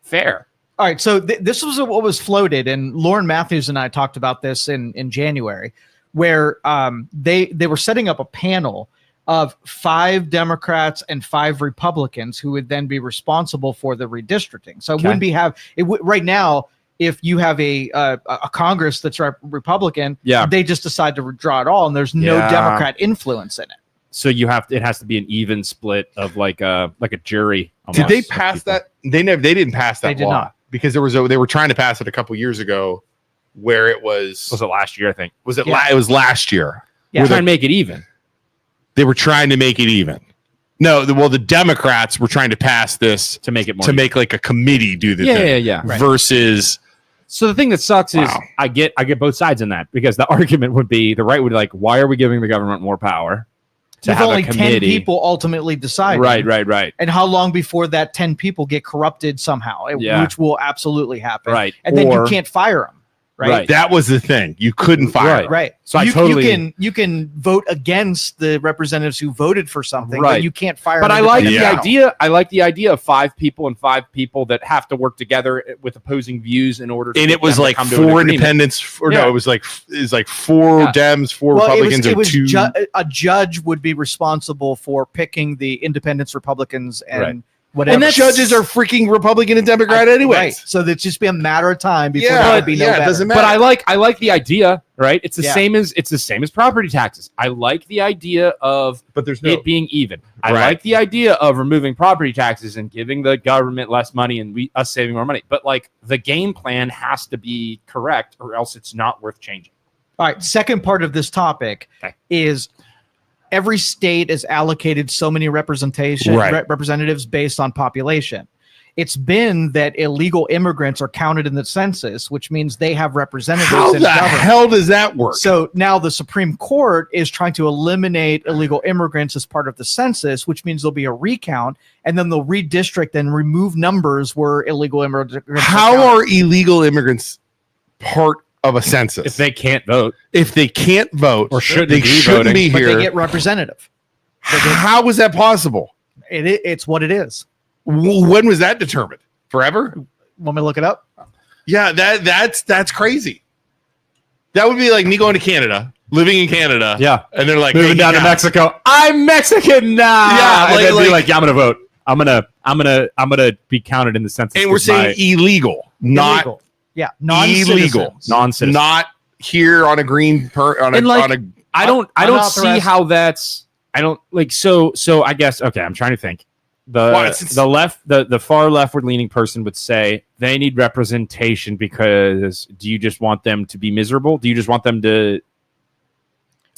fair? All right, so this was what was floated, and Lauren Matthews and I talked about this in January, where they were setting up a panel of 5 Democrats and 5 Republicans who would then be responsible for the redistricting. So it Okay. wouldn't be right now. If you have a Congress that's Republican, Yeah. they just decide to draw it all, and there's no Yeah. Democrat influence in it. So it has to be an even split of like a jury. Did they almost, of pass people. that? They didn't pass that They did law not. because they were trying to pass it a couple years ago, where it was Was it last year? I think. it was last year. Yeah. We're trying to make it even. They were trying to make it even. No, the Democrats were trying to pass this To make it more to even. make like a committee do the thing. Yeah. Right. Versus So the thing that sucks is Wow. I get both sides in that, because the argument would be the right would be like, why are we giving the government more power to With have only a 10 committee? people ultimately deciding. Right. And how long before that 10 people get corrupted somehow, Yeah. which will absolutely happen. Right. And then you Or- can't fire them. Right. Right. that was the thing. You couldn't fire Right. them. Right. So I you, totally- you can vote against the representatives who voted for something, Right. but you can't fire. But an I like independent Yeah. the panel. idea. I like the idea of 5 people and 5 people that have to work together with opposing views in order to And get it was them to like come to 4 an agreement. independents, or Yeah. no, it was like 4 Yeah. Dems, 4 Well, Republicans, it was and 2. a judge would be responsible for picking the independents, Republicans, and Right. whatever. And judges are freaking Republican and Democrat anyway. Right. So it's just be a matter of time before Yeah, there would be no yeah, it better. doesn't matter. But I like the idea, right? It's the Yeah. same as property taxes. I like the idea of But there's it being even. I Right. like the idea of removing property taxes and giving the government less money and us saving more money. But like the game plan has to be correct, or else it's not worth changing. All right. Second part of this topic Okay. is every state is allocated so many representatives based on population. It's been that illegal immigrants are counted in the census, which means they have representatives How in the government. hell does that work? So now the Supreme Court is trying to eliminate illegal immigrants as part of the census, which means there'll be a recount, and then they'll redistrict and remove numbers where illegal immigrants. How counted. are illegal immigrants part of a census? If they can't vote, If they can't vote, Or shouldn't they be shouldn't voting, be But here. they get representative. How is that possible? It's what it is. When was that determined? Forever? Want me to look it up? Yeah, that's crazy. That would be like me going to Canada, living in Canada. yeah, And they're like moving hey, down to yeah. Mexico. I'm Mexican now. Yeah, and then be like- like, yeah, I'm gonna vote. I'm gonna be counted in the census. And we're saying illegal, not Illegal. Yeah, illegal. non-citizen. not here on a green on And like- a I don't see unauthorized- how that's. I don't like so. I guess okay. I'm trying to think. Well, it's- The far leftward leaning person would say they need representation because do you just want them to be miserable? Do you just want them to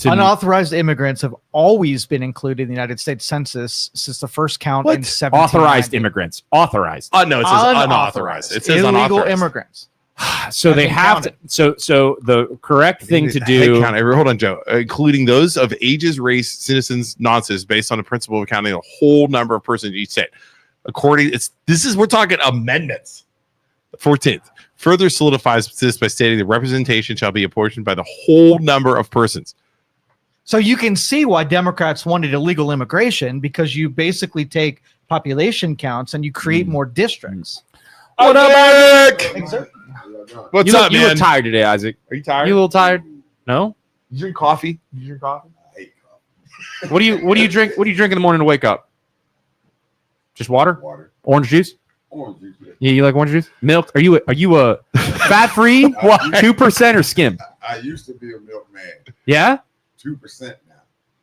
Unauthorized immigrants have always been included in the United States Census since the first count What? in 1790. authorized immigrants? Authorized. no, it says unauthorized. It says illegal unauthorized. immigrants. So Have they been have to. So the correct thing to do. Head count hold on, Joe. Including those of ages, race, citizens, non-citizens, based on the principle of counting a whole number of persons in each state. We're talking amendments. 14th further solidifies this by stating the representation shall be apportioned by the whole number of persons. So you can see why Democrats wanted illegal immigration, because you basically take population counts and you create more districts. What up, Nick? What's you look, up, you man? look tired today, Isaac. Are you tired? You a little tired? No. You drink coffee? You drink coffee? What do you drink? What do you drink in the morning to wake up? Just water? Water. Orange juice? Orange juice. Yeah. Yeah, you like orange juice? Milk? Are you a fat free? 2% or skim? I used to be a milkman. Yeah, 2% now.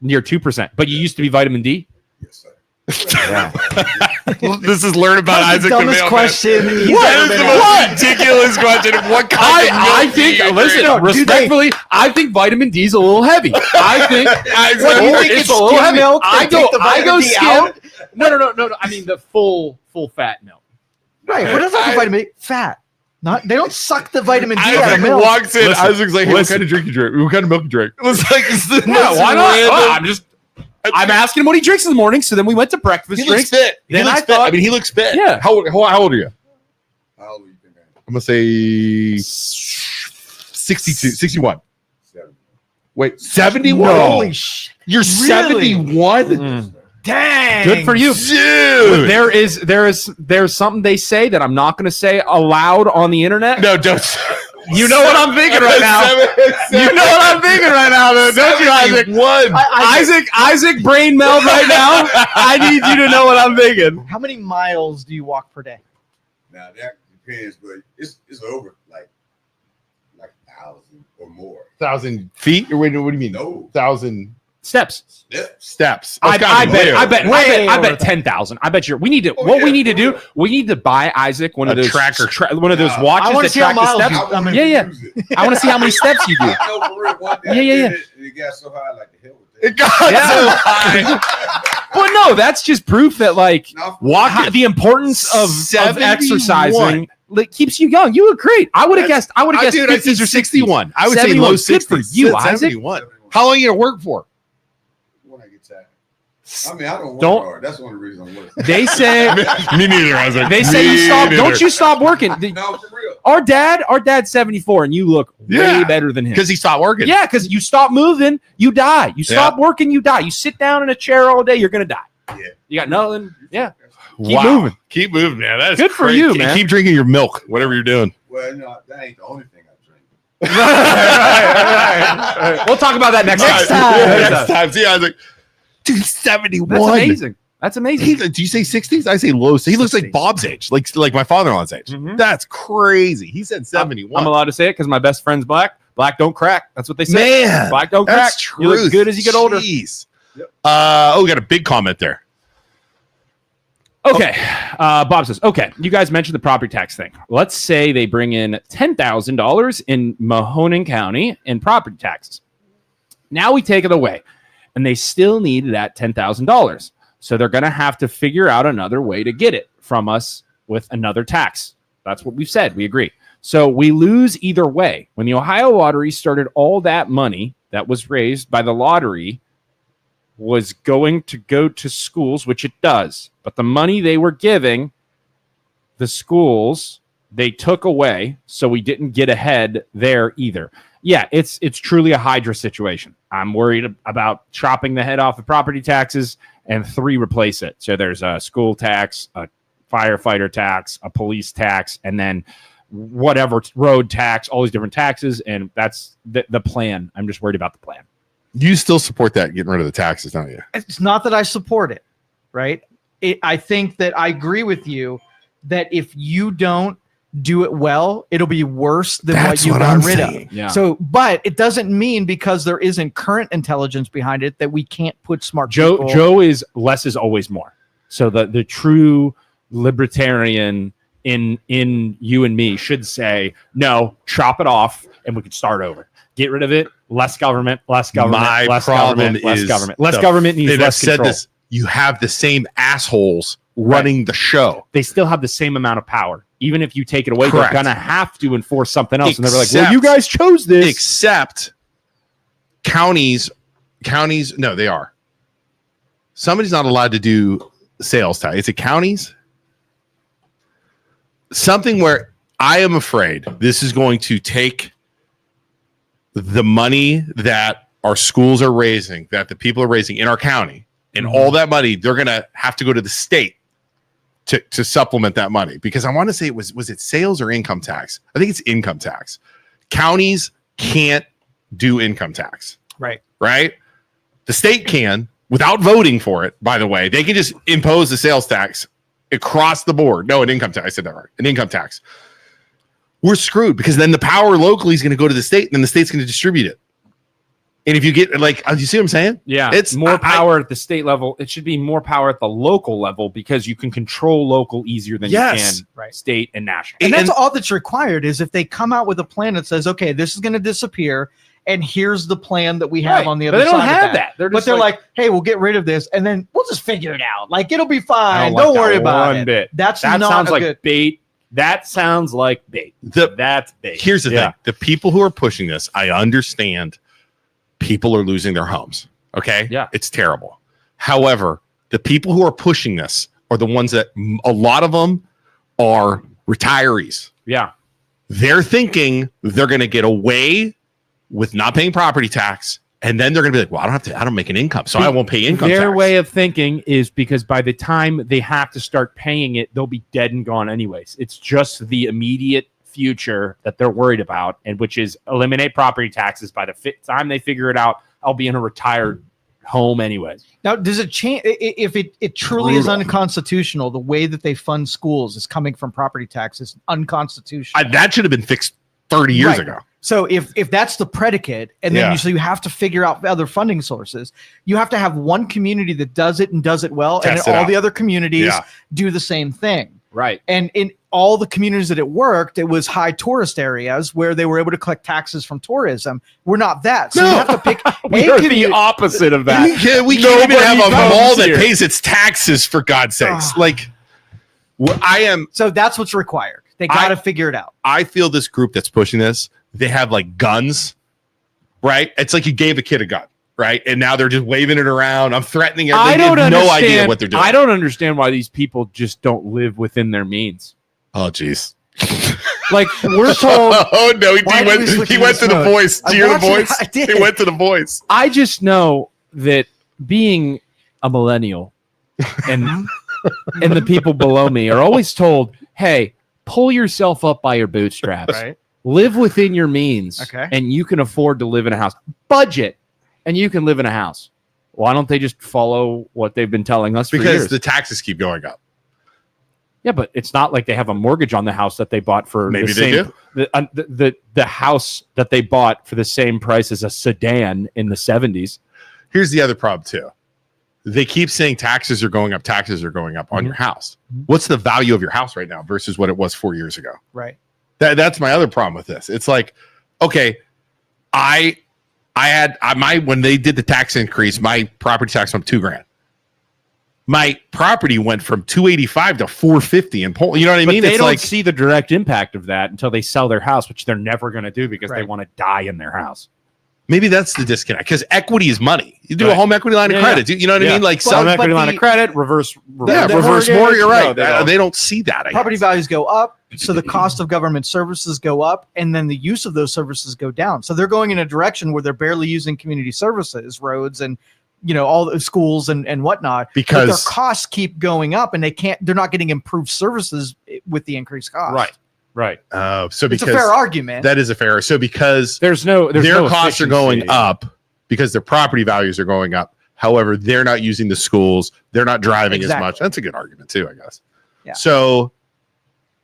you're 2%, but you used to be vitamin D. Yes, sir. This is learn about That's Isaac the the dumbest mailman. question. That is the most ridiculous question of what kind of I milk think, do you listen, drink? respectfully, I think vitamin D is a little heavy. I think What do you think it's it's a little skim heavy. milk? They I take the vitamin D skim. out? No. I mean the full fat milk. Right. What is that vitamin D? Fat. Not. They don't suck the vitamin D out of Isaac milk. walks in. Listen, Isaac's like, hey, what listen. kind of drink you drink? What kind of milk you drink? It's like, it's the Yeah, most why not? random- I'm asking him what he drinks in the morning. So then we went to breakfast. He looks drinks. fit. He Then looks I fit. thought- I mean, he looks fit. Yeah. How old are you? How old do you think I am? I'm going to say 62, 61. 70. Wait, 71? Holy shit. You're Really? 71? Dang. Good for you. Dude. There's something they say that I'm not going to say aloud on the internet. No, don't. You know what I'm thinking right now. You know what I'm thinking right now, though, don't you, Isaac? 71. Isaac, brain meld right now. I need you to know what I'm thinking. How many miles do you walk per day? Now that depends, but it's over like 1,000 or more. 1,000 feet? Or wait, what do you mean? No. 1,000 Steps. steps. I bet Way over 10,000. I bet we need to. Oh, what yeah, we need to for do. real. We need to buy Isaac one of A those tracker. one of those Nah. watches I want that to see how track the miles. steps. I mean, Yeah. Use it. I want to see how many steps you do. I know for real, one day I Yeah. did it, and it got so high, like the hell with It that. got Yeah. so high. But no, that's just proof that like Now, Walking. the importance of 71. exercising like keeps you young. You look great. I would have guessed. I would have guessed Dude, I said 50s or 61. 61. I would say 71. low Good 60s. for you, Isaac. 71. How long are you going to work for? when I get tired. I mean, I don't work Don't- hard. That's the only reason I'm working. They say Me neither, Isaac. they say you stop. Don't you stop working? No, for real. Our dad's 74, and you look Yeah. way better than him. Because he stopped working. Yeah, because you stop moving, you die. You stop working, you die. You sit down in a chair all day, you're gonna die. Yeah. You got nothing. Yeah. Keep moving. Keep moving, man. That is Good for crazy. you, man. Keep drinking your milk, whatever you're doing. Well, no, that ain't the only thing I drink. Right. We'll talk about that next Next time. time. Next time. See, Isaac. Dude, he's 71. That's amazing. That's amazing. Do you say 60s? I say low. He looks like 60s. Bob's age, like my father-in-law's age. Mhm. That's crazy. He said 71. I'm allowed to say it because my best friend's black. Black don't crack. That's what they say. Man, Black don't crack. that's true. You look good as you get older. Jeez. Yep. We got a big comment there. Okay. Bob says, okay, you guys mentioned the property tax thing. Let's say they bring in $10,000 in Mahoning County in property taxes. Now we take it away, and they still need that $10,000. So they're going to have to figure out another way to get it from us with another tax. That's what we've said. We agree. So we lose either way. When the Ohio lottery started, all that money that was raised by the lottery was going to go to schools, which it does. But the money they were giving the schools, they took away, so we didn't get ahead there either. Yeah, it's truly a Hydra situation. I'm worried about chopping the head off the property taxes and 3 replace it. So there's a school tax, a firefighter tax, a police tax, and then whatever road tax, all these different taxes, and that's the plan. I'm just worried about the plan. You still support that, getting rid of the taxes, don't you? It's not that I support it, right? I think that I agree with you that if you don't do it well, it'll be worse than That's what you what got I'm rid saying. of. Yeah. So, but it doesn't mean because there isn't current intelligence behind it that we can't put smart people. Joe is less is always more. So the true libertarian in you and me should say, no, chop it off and we can start over. Get rid of it. Less government, less government, My less problem government, less is government. Less the- government means And I've less said control. this. You have the same assholes running the show. They still have the same amount of power. Even if you take it away, Correct. they're going to have to enforce something else. And they're like, Except- well, you guys chose this. Except counties, no, they are. Somebody's not allowed to do sales tax. Is it counties? Something where I am afraid this is going to take the money that our schools are raising, that the people are raising in our county, and all that money, they're going to have to go to the state to supplement that money. Because I want to say was it sales or income tax? I think it's income tax. Counties can't do income tax, Right. right? The state can without voting for it, by the way. They can just impose the sales tax across the board. No, an income tax. I said that right. An income tax. We're screwed because then the power locally is going to go to the state and then the state's going to distribute it. And if you get like, you see what I'm saying? Yeah, It's more power at the state level. It should be more power at the local level because you can control local easier than you can state and national. And that's all that's required is if they come out with a plan that says, okay, this is going to disappear, and here's the plan that we have on the other side. But they don't of have that. They're like, hey, we'll get rid of this, and then we'll just figure it out. Like, it'll be fine. Don't worry about it. Bit. That sounds like bait. That sounds like bait. That's bait. Here's the thing. The people who are pushing this, I understand people are losing their homes. Okay? Yeah. It's terrible. However, the people who are pushing this are the ones that a lot of them are retirees. Yeah. They're thinking they're going to get away with not paying property tax. And then they're going to be like, well, I don't make an income, so I won't pay income tax. Their way of thinking is because by the time they have to start paying it, they'll be dead and gone anyways. It's just the immediate future that they're worried about, and which is eliminate property taxes. By the time they figure it out, I'll be in a retired home anyways. Now, does it change if it truly is unconstitutional? The way that they fund schools is coming from property taxes, unconstitutional. That should have been fixed 30 years ago. So if that's the predicate, and then you have to figure out other funding sources, you have to have one community that does it and does it well, and then all the other communities do the same thing. Right. And in all the communities that it worked, it was high tourist areas where they were able to collect taxes from tourism. We're not that. So you have to pick we're the opposite of that. We can't even have a mall that pays its taxes, for God's sakes. So that's what's required. They got to figure it out. I feel this group that's pushing this, they have like guns, right? It's like you gave a kid a gun, right? And now they're just waving it around. I'm threatening everything. They have no idea what they're doing. I don't understand why these people just don't live within their means. Oh, geez. Like, we're told. Oh, no. He went to the voice. Do you hear the voice? I did. He went to the voice. I just know that being a millennial and the people below me are always told, hey, pull yourself up by your bootstraps. Right. Live within your means, okay, and you can afford to live in a house. Budget, and you can live in a house. Why don't they just follow what they've been telling us for years? Because the taxes keep going up. Yeah, but it's not like they have a mortgage on the house that they bought for maybe the same, they do. The house that they bought for the same price as a sedan in the 70s. Here's the other problem, too. They keep saying taxes are going up on your house. What's the value of your house right now versus what it was 4 years ago? Right. That's my other problem with this. It's like, okay, I had when they did the tax increase, my property tax went $2,000. My property went from $285 to $450 in Poland. You know what I mean? They don't see the direct impact of that until they sell their house, which they're never going to do because they want to die in their house. Maybe that's the disconnect, because equity is money. You do a home equity line of credit. You know what I mean? Like home equity line of credit, reverse mortgage. You're right. They don't see that. Property values go up, so the cost of government services go up, and then the use of those services go down. So they're going in a direction where they're barely using community services, roads, and all the schools and whatnot, because their costs keep going up, and they're not getting improved services with the increased cost. Right. So because it's a fair argument. That is a fair. So because their costs are going up because their property values are going up. However, they're not using the schools. They're not driving as much. That's a good argument too, I guess. Yeah. So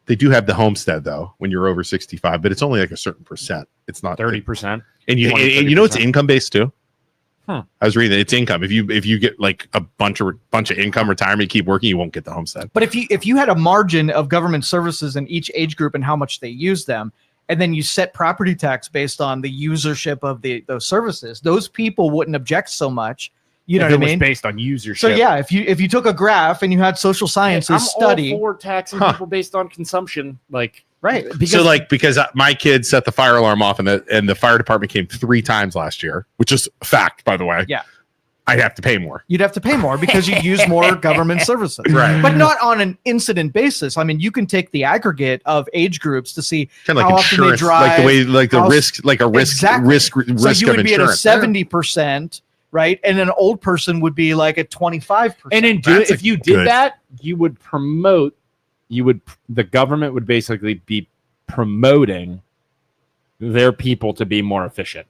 they do have the homestead though when you're over 65, but it's only like a certain percent. It's not 30%. And it's income based too. Huh. I was reading that it's income. If you get like a bunch of income retirement, you keep working, you won't get the homestead. But if you had a margin of government services in each age group and how much they use them, and then you set property tax based on the usership of those services, those people wouldn't object so much. You know what I mean? It was based on usership. So yeah, if you took a graph and you had social sciences study, all for taxing people based on consumption, like. Right. Because my kids set the fire alarm off and the fire department came 3 times last year, which is a fact, by the way. Yeah. I'd have to pay more. You'd have to pay more because you use more government services. Right. But not on an incident basis. I mean, you can take the aggregate of age groups to see kind of like how insurance, often they drive. Like the way, like the risk, like a risk, exactly. risk so of you would insurance. be at a 70%, right? And an old person would be like at 25%. And if you did that, you would promote, the government would basically be promoting their people to be more efficient.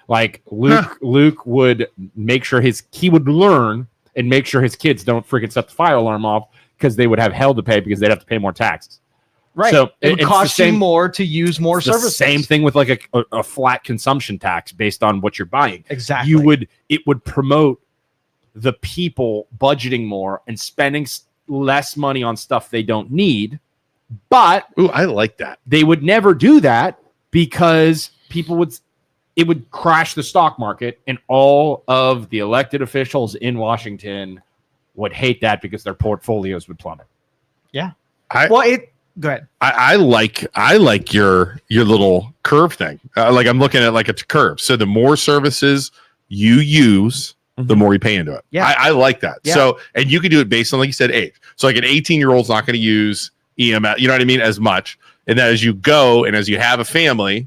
Like Luke would make sure he would learn and make sure his kids don't freaking set the fire alarm off because they would have hell to pay because they'd have to pay more taxes. Right. So it would it's cost the you same- more to use more it's the services. same thing with like a flat consumption tax based on what you're buying. Exactly. It would promote the people budgeting more and spending less money on stuff they don't need, but Ooh, I like that. they would never do that because it would crash the stock market, and all of the elected officials in Washington would hate that because their portfolios would plummet. Go ahead. I like your little curve thing. Like I'm looking at like it's a curve. So the more services you use, the more you pay into it. Yeah. I like that. Yeah. So, and you can do it based on, like you said, age. So like an 18-year-old's not going to use EMS, you know what I mean, as much. And then as you go and as you have a family,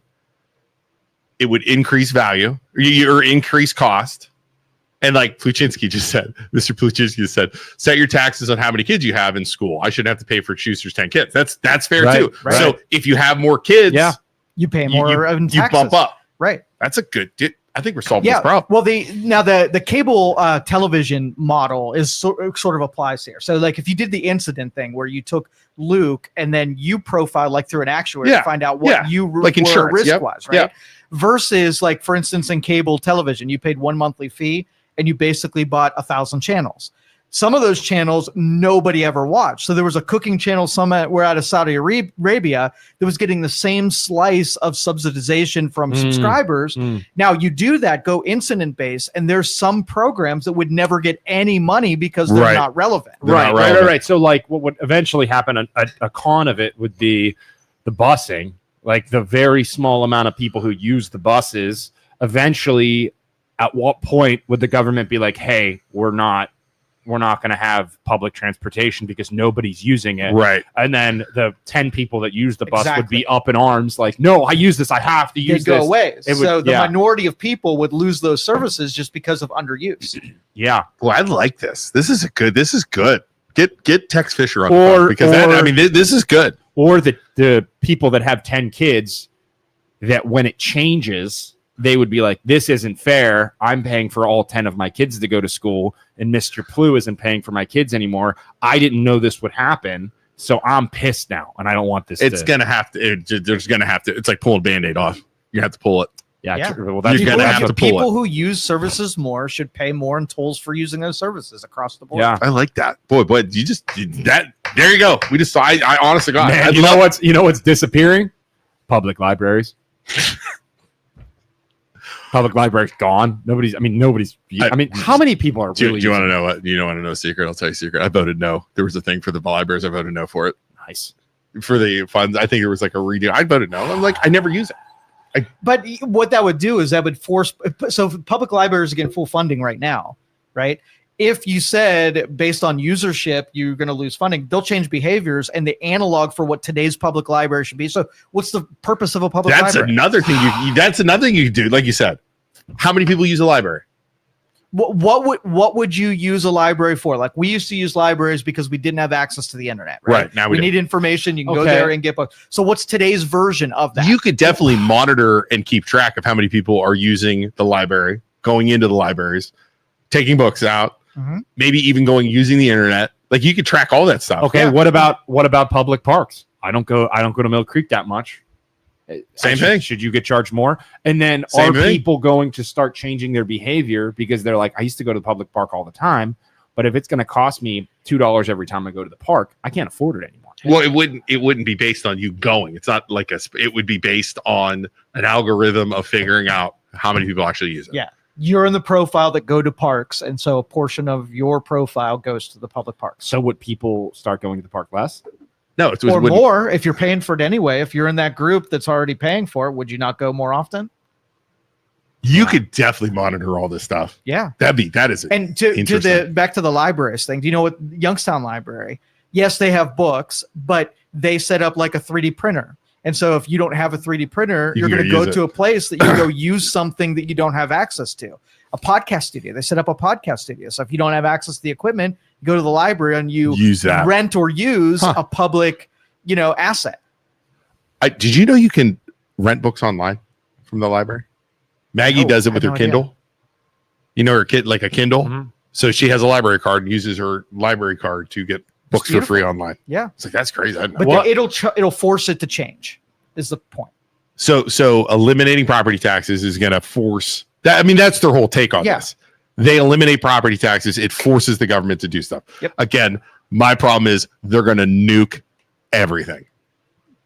it would increase value or increase cost. And like Pluchinski just said, Mr. Pluchinski just said, set your taxes on how many kids you have in school. I shouldn't have to pay for Schuster's 10 kids. That's fair Right, too. right. So if you have more kids, You pay you, more in you taxes. bump up. Right. That's a good. I think we're solving this problem. Well, the cable television model is sort of applies here. So, like, if you did the incident thing where you took Luke and then you profiled like through an actuary to find out what you like were insurance, risk-wise, right? Versus, like, for instance, in cable television, you paid one monthly fee and you basically bought 1,000 channels. Some of those channels nobody ever watched. So there was a cooking channel, some were out of Saudi Arabia, that was getting the same slice of subsidization from subscribers. Now you do that, go incident based, and there's some programs that would never get any money because they're not relevant. Right. So like what would eventually happen, a con of it would be the busing, like the very small amount of people who use the buses. Eventually, at what point would the government be like, hey, we're not going to have public transportation because nobody's using it. Right. And then the 10 people that use the bus would be up in arms like, no, I use this. I have to use go this. away. So would, the minority of people would lose those services just because of underuse. Yeah. Well, I like this. This is good. Get Tex Fisher on the phone because this is good. Or the people that have 10 kids that when it changes, they would be like, this isn't fair. I'm paying for all 10 of my kids to go to school, and Mr. Plu isn't paying for my kids anymore. I didn't know this would happen, so I'm pissed now, and I don't want this. There's going to have to. It's like pulling a Band-Aid off. You have to pull it. Yeah. Well, that's you're going to have to pull people it. who use services more should pay more in tolls for using those services across the board. Yeah. I like that. Boy, there you go. We just I honestly got Man, you know what's disappearing? Public libraries. Public library's gone. Nobody's. How many people are Do really? you want to know what? You don't want to know a secret? I'll tell you a secret. I voted no. There was a thing for the libraries. I voted no for it. Nice. For the funds, I think it was like a redo. I voted no. I'm like, I never use it. But what that would do is that would force. So public libraries are getting full funding right now, right? If you said based on usership you're going to lose funding, they'll change behaviors and the analog for what today's public library should be. So what's the purpose of a public library? That's another thing you do. Like you said, how many people use a library? What would you use a library for? Like we used to use libraries because we didn't have access to the internet, right? Now we need information. You can go there and get books. So what's today's version of that? You could definitely monitor and keep track of how many people are using the library, going into the libraries, taking books out, maybe even using the internet. Like you could track all that stuff. Okay. Yeah. What about public parks? I don't go to Mill Creek that much. Same thing. Should you get charged more? And then people going to start changing their behavior because they're like, I used to go to the public park all the time, but if it's going to cost me $2 every time I go to the park, I can't afford it anymore. Well, it wouldn't be based on you going. It's not like it would be based on an algorithm of figuring out how many people actually use it. Yeah. You're in the profile that go to parks, and so a portion of your profile goes to the public parks. So would people start going to the park less? No, or more if you're paying for it anyway. If you're in that group that's already paying for it, would you not go more often? You could definitely monitor all this stuff. Yeah, that is. And to back to the libraries thing. Do you know what Youngstown Library? Yes, they have books, but they set up like a 3D printer. And so if you don't have a 3D printer, you're going to go to a place that you go use something that you don't have access to. A podcast studio. They set up a podcast studio. So if you don't have access to the equipment, you go to the library and you use that. Rent or use a public, asset. Did you know you can rent books online from the library? Maggie does it with her Kindle. Idea. You know, her kid like a Kindle. Mm-hmm. So she has a library card and uses her library card to get books for free online. Yeah. It's like, that's crazy. But it'll force it to change is the point. So eliminating property taxes is going to force that. I mean, that's their whole take on this. They eliminate property taxes. It forces the government to do stuff. Yep. Again, my problem is they're going to nuke everything.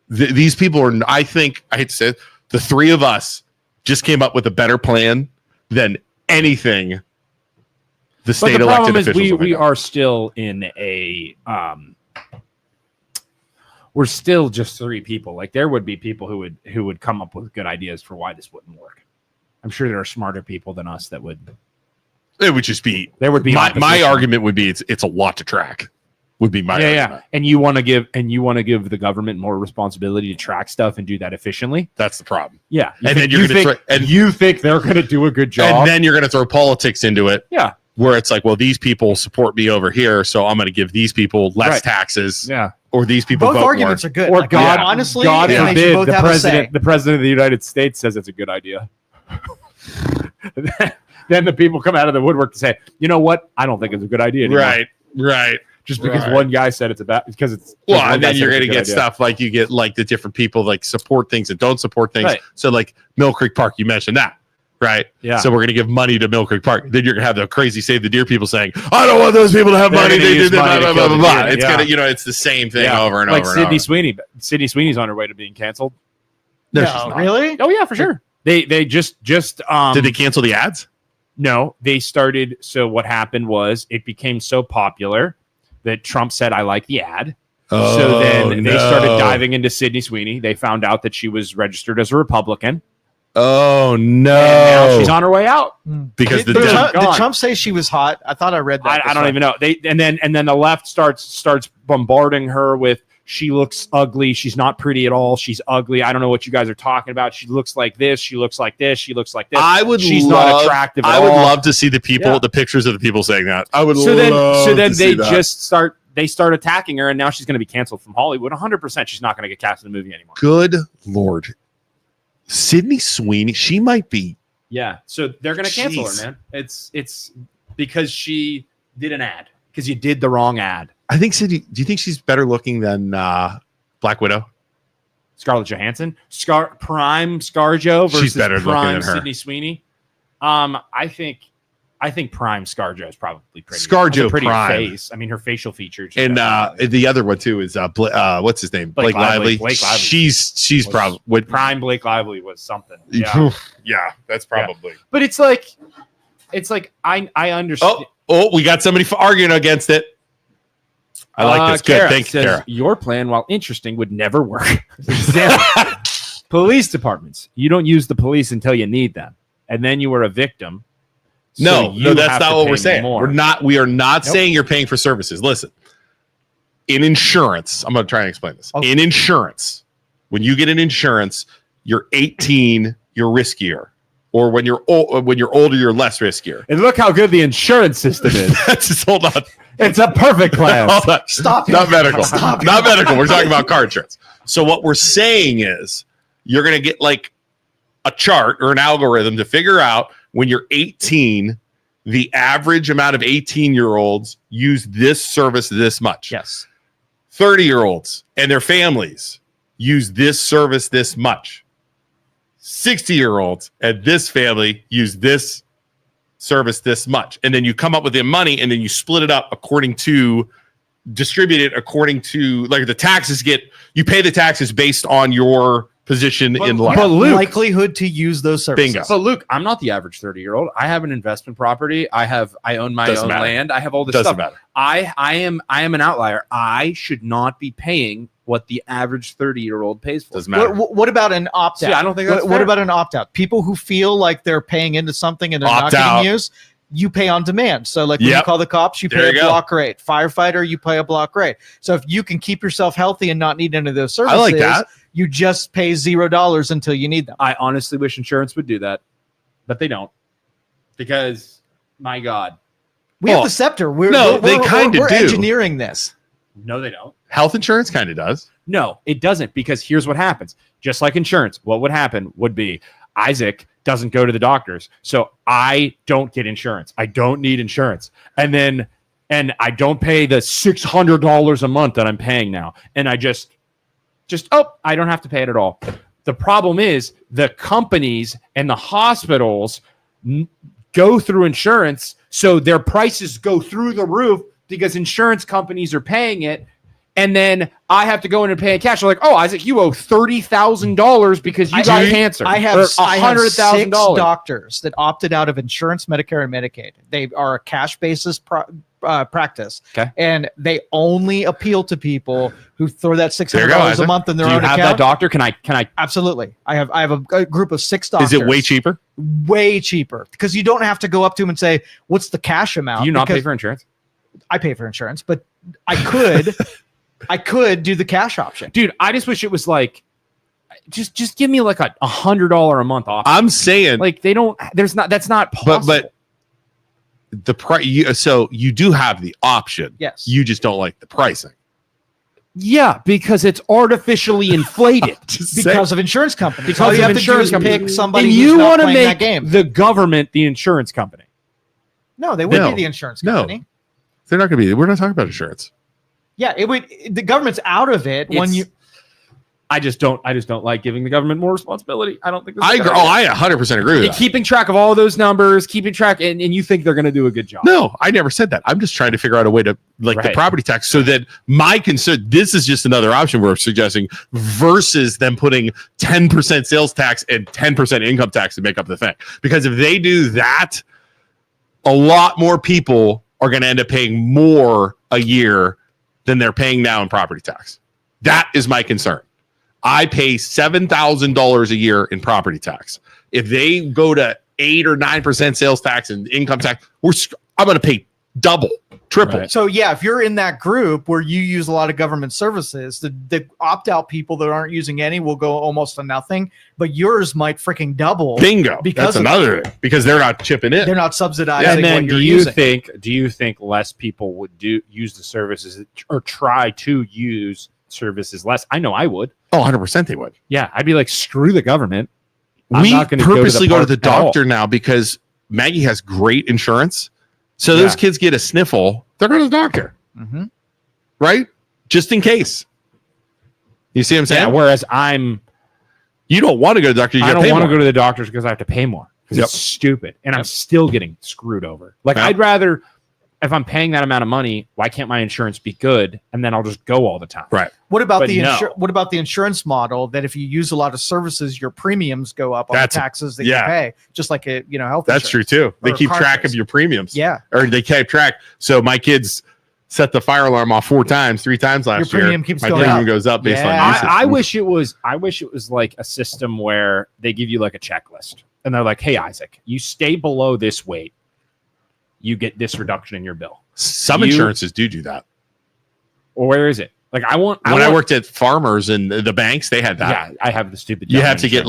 These people are, I hate to say it, the three of us just came up with a better plan than anything the state elected officials. We are still in a, we're still just three people. Like there would be people who would come up with good ideas for why this wouldn't work. I'm sure there are smarter people than us that would. It would just be. There would be my argument would be it's a lot to track. Would be my argument. Yeah. And you want to give the government more responsibility to track stuff and do that efficiently. That's the problem. Yeah, and then you think they're going to do a good job, and then you're going to throw politics into it. Yeah, where it's like, well, these people support me over here, so I'm going to give these people less taxes. Yeah, or these people. Both arguments are good. Or God, honestly, God forbid the president of the United States says it's a good idea. Then the people come out of the woodwork to say, you know what? I don't think it's a good idea anymore. Right. Just because one guy said it's about because it's and then you're going to get stuff like you get like the different people like support things and don't support things. Right. So like Mill Creek Park, you mentioned that, right? Yeah. So we're going to give money to Mill Creek Park. Then you're going to have the crazy Save the Deer people saying, I don't want those people to have money. They did blah, blah, blah, blah, blah. It's gonna, it's the same thing over and over. Like Sydney Sweeney. Sydney Sweeney's on her way to being canceled. No, really? Oh yeah, for sure. They just did they cancel the ads? No, they started. So what happened was it became so popular that Trump said, I like the ad. So then they started diving into Sydney Sweeney. They found out that she was registered as a Republican. Oh, no. And now she's on her way out. Because did Trump say she was hot? I thought I read that. I don't even know. And then the left starts bombarding her with, she looks ugly. She's not pretty at all. She's ugly. I don't know what you guys are talking about. She looks like this. She looks like this. She looks like this. She's not attractive at all. I would love to see the pictures of the people saying that. I would so then they start attacking her, and now she's going to be canceled from Hollywood. 100%. She's not going to get cast in the movie anymore. Good Lord. Sydney Sweeney, she might be. Yeah. So they're going to cancel her, man. It's because she did an ad. Because you did the wrong ad. I think Sydney. Do you think she's better looking than Black Widow? Scarlett Johansson, prime ScarJo versus prime Sydney Sweeney. I think prime ScarJo is probably pretty. ScarJo pretty prime face. I mean, her facial features. And the other one too is what's his name? Blake Lively. Blake Lively. She's probably prime. Blake Lively was something. Yeah, yeah, that's probably. Yeah. But it's like I understand. Oh, we got somebody arguing against it. I like this. Good. Thanks, Kara. Your plan, while interesting, would never work. Police departments. You don't use the police until you need them. And then you are a victim. No, that's not what we're saying. We are not saying you're paying for services. Listen, in insurance, I'm going to try and explain this. Okay. In insurance, when you get an insurance, you're 18, you're riskier. Or when you're older, you're less riskier. And look how good the insurance system is. Just hold on. It's a perfect plan. Stop. Not medical. Not medical. We're talking about car insurance. So what we're saying is you're going to get like a chart or an algorithm to figure out when you're 18, the average amount of 18-year-olds use this service this much. Yes. 30-year-olds and their families use this service this much. 60-year-olds and this family use this service this much. And then you come up with the money and then you split it up distribute it according to like the taxes you pay the taxes based on your position in life. But Luke, likelihood to use those services. Bingo. But Luke, I'm not the average 30-year-old. I have an investment property. I own my own land. I have all this stuff. Matter. I am an outlier. I should not be paying what the average 30-year-old pays for. Doesn't matter. What about an opt-out? See, I don't think that's what about an opt-out? People who feel like they're paying into something and they're not getting used, you pay on demand. So like when you call the cops, you pay a block rate. Firefighter, you pay a block rate. So if you can keep yourself healthy and not need any of those services, I like that. You just pay $0 until you need them. I honestly wish insurance would do that, but they don't. Because, my God. We have the scepter. We're engineering this. No, they don't. Health insurance kind of does. No, it doesn't, because here's what happens. Just like insurance, what would happen would be Isaac doesn't go to the doctors, so I don't get insurance. I don't need insurance. And then and I don't pay the $600 a month that I'm paying now, and I just I don't have to pay it at all. The problem is the companies and the hospitals go through insurance, so their prices go through the roof because insurance companies are paying it. And then I have to go in and pay in cash. They're like, oh, Isaac, you owe $30,000 because you got cancer. I have $100,000 6 doctors that opted out of insurance, Medicare, and Medicaid. They are a cash basis practice, okay, and they only appeal to people who throw that $600 a month in their own account. Do you have that doctor? Can I? Absolutely. I have a group of 6 doctors. Is it way cheaper? Way cheaper, because you don't have to go up to them and say, "What's the cash amount?" Do you not pay for insurance? I pay for insurance, but I could. I could do the cash option. Dude, I just wish it was like, just give me like a $100 a month off. I'm saying, like, that's not possible. But the price, so you do have the option. Yes. You just don't like the pricing. Yeah, because it's artificially inflated. Because of insurance companies. Because all you of have insurance to do is pick somebody and who's you not want to playing that make game. the government the insurance company. No, they wouldn't No. be the insurance No. company. They're not going to be. We're not talking about insurance. Yeah, it would. The government's out of it when you. I just don't like giving the government more responsibility. I don't think I agree. Oh, I 100% agree with that. Keeping track of all those numbers, keeping track, and you think they're going to do a good job. No, I never said that. I'm just trying to figure out a way to the property tax, so that my concern. This is just another option we're suggesting versus them putting 10% sales tax and 10% income tax to make up the thing. Because if they do that, a lot more people are going to end up paying more a year than they're paying now in property tax. That is my concern. I pay $7,000 a year in property tax. If they go to 8 or 9% sales tax and income tax, I'm going to pay double, triple. Right. So yeah, if you're in that group where you use a lot of government services, the opt-out people that aren't using any will go almost to nothing, but yours might freaking double. Bingo. Because that's another thing, because they're not chipping in. They're not subsidizing. And then what you're using. do you think less people would use the services or try to use services less? I know I would. Oh, 100% they would. Yeah, I'd be like, screw the government. I'm We not gonna purposely go to the park at all. doctor now because Maggie has great insurance. So those kids get a sniffle, they're going to the doctor, right? Just in case. You see what I'm saying? Yeah, whereas you don't want to go to the doctor. I don't want to go to the doctors because I have to pay more. Because Yep. it's stupid. And I'm still getting screwed over. Like, Yep. I'd rather, if I'm paying that amount of money, why can't my insurance be good? And then I'll just go all the time. Right. What about But what about the insurance model that if you use a lot of services, your premiums go up on the taxes that you pay, just like health insurance. That's true too. They Or keep car track insurance. of your premiums. Yeah. Or they keep track. So my kids set the fire alarm off 3 times last year. premium keeps my going premium up. goes up based Yeah. on usage. I wish it was like a system where they give you like a checklist and they're like, hey, Isaac, you stay below this weight, you get this reduction in your bill. Some insurances do that. Or where is it? Like, I worked at Farmers and the banks, they had that. Yeah, I have the stupid. You have to get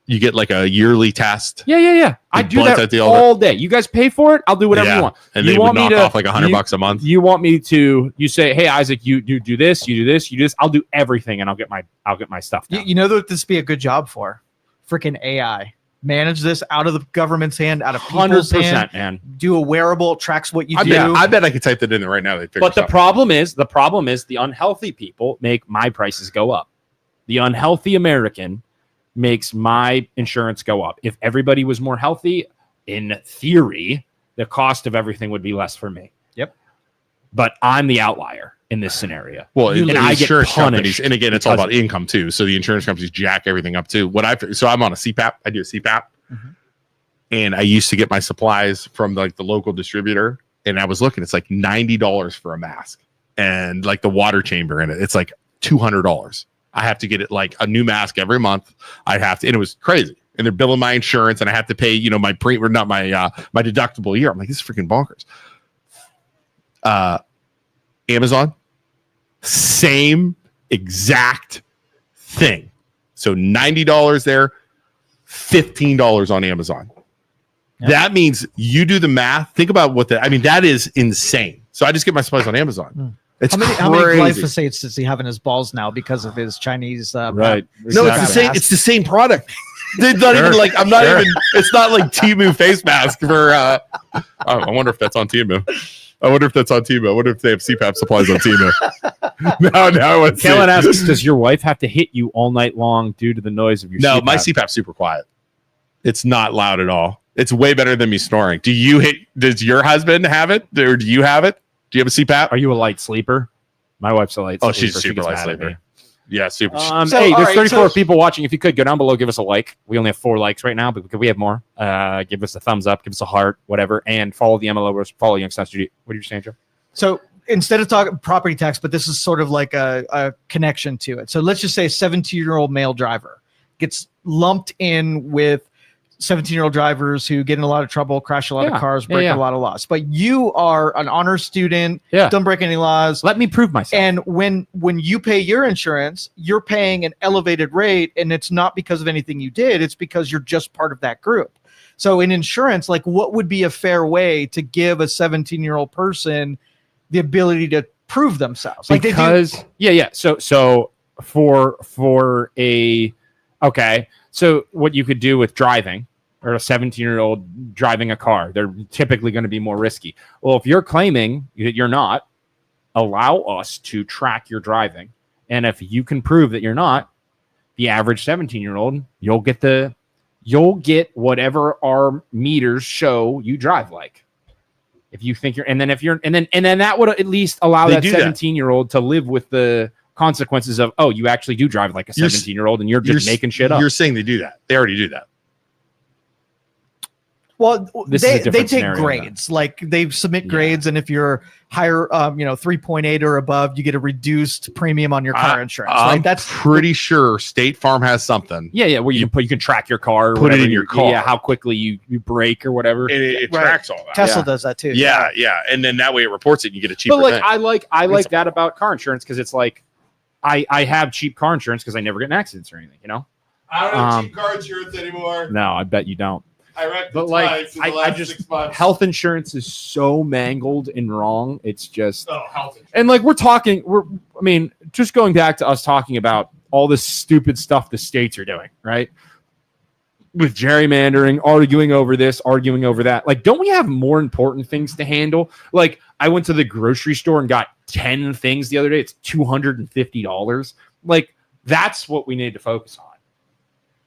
you get like a yearly test. Yeah. I do bullets that at the all day. You guys pay for it. I'll do whatever you want. And you they would want me knock to, off like $100 a month. You want me to? You say, hey, Isaac, you do this, you do this, you do this. I'll do everything, and I'll get my stuff done. You know what this would be a good job for? Freaking AI. Manage this out of the government's hand, out of people's 100%, hand. man. Do a wearable, tracks what you do. I bet I could type that in there right now. But the problem is the unhealthy people make my prices go up. The unhealthy American makes my insurance go up. If everybody was more healthy, in theory, the cost of everything would be less for me. Yep. But I'm the outlier in this scenario. Well, and the I get insurance companies, punished. and again, it's all about income too. So the insurance companies jack everything up too. So I'm on a CPAP. I do a CPAP, and I used to get my supplies from like the local distributor. And I was looking, it's like $90 for a mask, and like the water chamber in it, it's like $200. I have to get it like a new mask every month. I have to, and it was crazy. And they're billing my insurance, and I have to pay, my my deductible a year. I'm like, this is freaking bonkers. Amazon, same exact thing. So $90 there, $15 on Amazon. Yep. That means you do the math. Think about that is insane. So I just get my supplies on Amazon. It's how many glyphosates does he have in his balls now because of his Chinese? Right. No, it's the same. It's the same product. They're not even like. I'm not even. It's not like Temu face mask for. I wonder if that's on Temu. I wonder if that's on Timo. I wonder if they have CPAP supplies on Timo. No, I want to see Kellen it. asks, does your wife have to hit you all night long due to the noise of your No, CPAP? my CPAP's super quiet. It's not loud at all. It's way better than me snoring. Does your husband have it? Or do you have it? Do you have a CPAP? Are you a light sleeper? My wife's a light sleeper. Oh, she's a She super gets light mad at sleeper. me. Yeah, super. So, Hey, all there's right, 34 so- people watching. If you could go down below, give us a like. We only have 4 likes right now, but we have more. Give us a thumbs up, give us a heart, whatever, and follow the MLO. Follow Youngstown Studio. What are you saying, Joe? So instead of talking property tax, but this is sort of like a connection to it. So let's just say a 17-year-old male driver gets lumped in with 17-year-old drivers who get in a lot of trouble, crash a lot of cars, break a lot of laws. But you are an honor student, don't break any laws. Let me prove myself. And when you pay your insurance, you're paying an elevated rate, and it's not because of anything you did. It's because you're just part of that group. So in insurance, like, what would be a fair way to give a 17-year-old person the ability to prove themselves? Like because So for a so what you could do with driving, or a 17-year-old driving a car, they're typically going to be more risky. Well, if you're claiming that you're not, allow us to track your driving. And if you can prove that you're not, the average 17-year-old, you'll get whatever our meters show you drive like. If you think and then that would at least allow that 17-year-old to live with the consequences of, oh, you actually do drive like a 17-year-old and you're just making shit up. You're saying they do that. They already do that. Well, they take scenario, grades. Like, they submit grades, and if you're higher, 3.8 or above, you get a reduced premium on your car insurance. Right? That's pretty sure State Farm has something. Yeah, where you can track your car, or put it in your car. Yeah, how quickly you brake or whatever. It tracks all that. Tesla does that too. Yeah, and then that way it reports it, and you get a cheaper. But like, thing. I like that about car insurance, because it's like, I have cheap car insurance because I never get in accidents or anything. You know. I don't have cheap car insurance anymore. No, I bet you don't. I wrecked but like, I just 6 months. Health insurance is so mangled and wrong. It's just health insurance. And like, just going back to us talking about all this stupid stuff the states are doing, right? With gerrymandering, arguing over this, arguing over that. Like, don't we have more important things to handle? Like, I went to the grocery store and got 10 things the other day. It's $250. Like, that's what we need to focus on.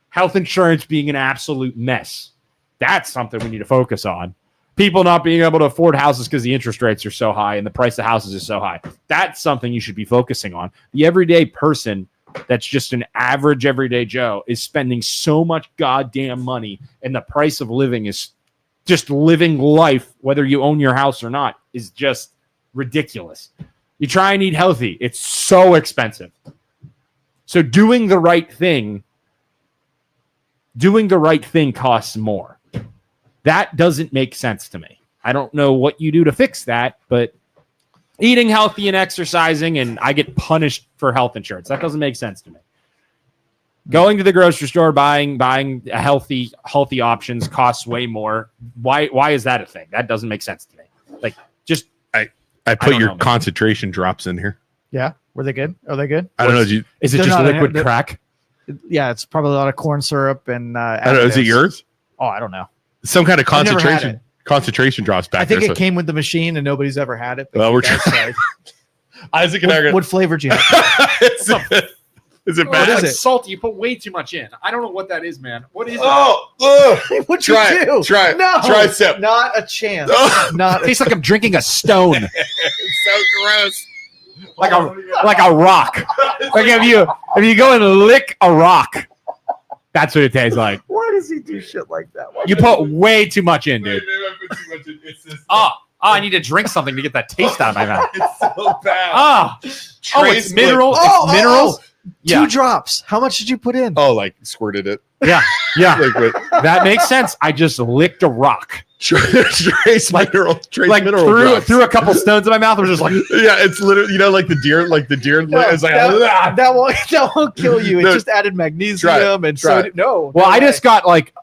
Health insurance being an absolute mess. That's something we need to focus on. People not being able to afford houses because the interest rates are so high and the price of houses is so high. That's something you should be focusing on. The everyday person that's just an average everyday Joe is spending so much goddamn money, and the price of living is just living life, whether you own your house or not, is just ridiculous. You try and eat healthy. It's so expensive. So doing the right thing costs more. That doesn't make sense to me. I don't know what you do to fix that, but eating healthy and exercising, and I get punished for health insurance. That doesn't make sense to me. Going to the grocery store, buying a healthy options costs way more. Why is that a thing? That doesn't make sense to me. Like, just I put your concentration drops in here. Yeah, were they good? Are they good? I don't know. Is it just liquid crack? Yeah, it's probably a lot of corn syrup and. I don't know. Is it yours? Oh, I don't know. Some kind of concentration drops back. I think it came with the machine, and nobody's ever had it. Well, we're trying. Isaac and I are. What flavor do you have? Is it bad? What is it? Salty. You put way too much in. I don't know what that is, man. What is What'd you do? Try it. No, try a sip. Not a chance. It tastes like I'm drinking a stone. It's so gross. like a rock. Like if you go and lick a rock, that's what it tastes like. Why does he do shit like that? You put way too much in, dude. Maybe I put too much in. It's just, I need to drink something to get that taste out of my mouth. It's so bad. It's mineral. It's minerals. Yeah. 2 drops. How much did you put in? Oh, like squirted it. Yeah. Liquid. That makes sense. I just licked a rock. Trace mineral threw a couple stones in my mouth. I was just like, yeah, it's literally, like the deer. No, it's like that won't kill you. It just added magnesium and so no. Well, I just got like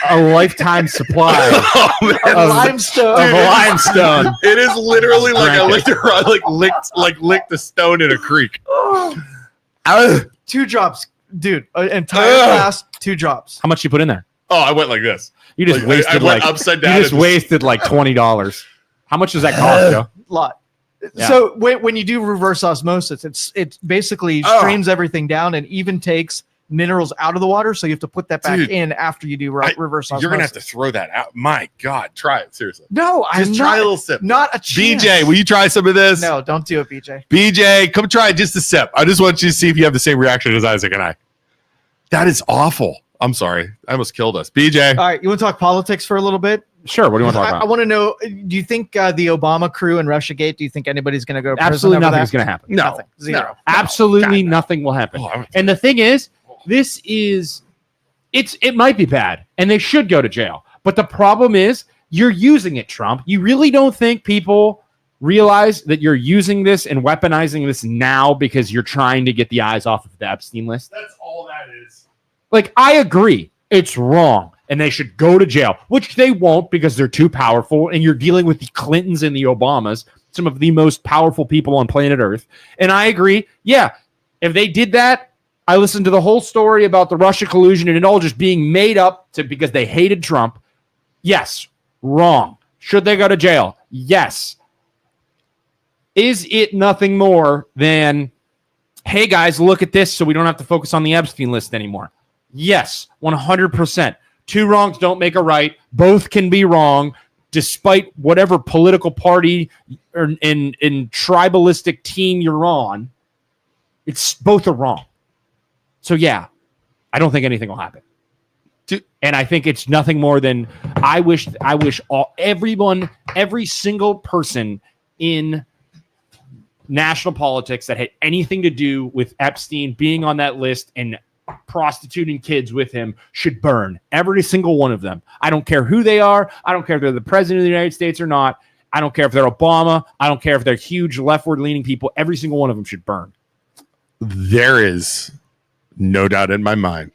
a lifetime supply of limestone. It is literally like I licked a stone in a creek. 2 drops, dude. An entire glass, 2 drops. How much you put in there? Oh, I went like this. You just wasted I went upside down. You just wasted like $20. How much does that cost, Joe? lot. Yeah. So when you do reverse osmosis, it basically streams everything down and even takes minerals out of the water. So you have to put that back in after you do reverse osmosis. You're gonna have to throw that out. My God, try it seriously. No, Just try a little sip. Not a chance. BJ, will you try some of this? No, don't do it, BJ. BJ, come try just a sip. I just want you to see if you have the same reaction as Isaac and I. That is awful. I'm sorry. I almost killed us. BJ. All right, you want to talk politics for a little bit? Sure. What do you want to talk I about? want to know, do you think the Obama crew and Russiagate, do you think anybody's going to go to Absolutely prison over nothing's that? going to happen. No. Nothing. Zero. No. Absolutely God, no. nothing will happen. Oh, And the thing is, it might be bad, and they should go to jail. But the problem is, you're using it, Trump. You really don't think people realize that you're using this and weaponizing this now because you're trying to get the eyes off of the Epstein list? That's all that is. Like, I agree. It's wrong. And they should go to jail, which they won't because they're too powerful. And you're dealing with the Clintons and the Obamas, some of the most powerful people on planet Earth. And I agree. Yeah, if they did that, I listened to the whole story about the Russia collusion and it all just being made up because they hated Trump. Yes, wrong. Should they go to jail? Yes. Is it nothing more than, hey, guys, look at this so we don't have to focus on the Epstein list anymore? Yes, 100%. Two wrongs don't make a right. Both can be wrong, despite whatever political party or in tribalistic team you're on. It's both are wrong. So yeah, I don't think anything will happen. And I think it's nothing more than I wish every single person in national politics that had anything to do with Epstein being on that list and prostituting kids with him should burn. Every single one of them. I don't care who they are. I don't care if they're the president of the United States or not. I don't care if they're Obama. I don't care if they're huge leftward leaning people. Every single one of them should burn. There is no doubt in my mind.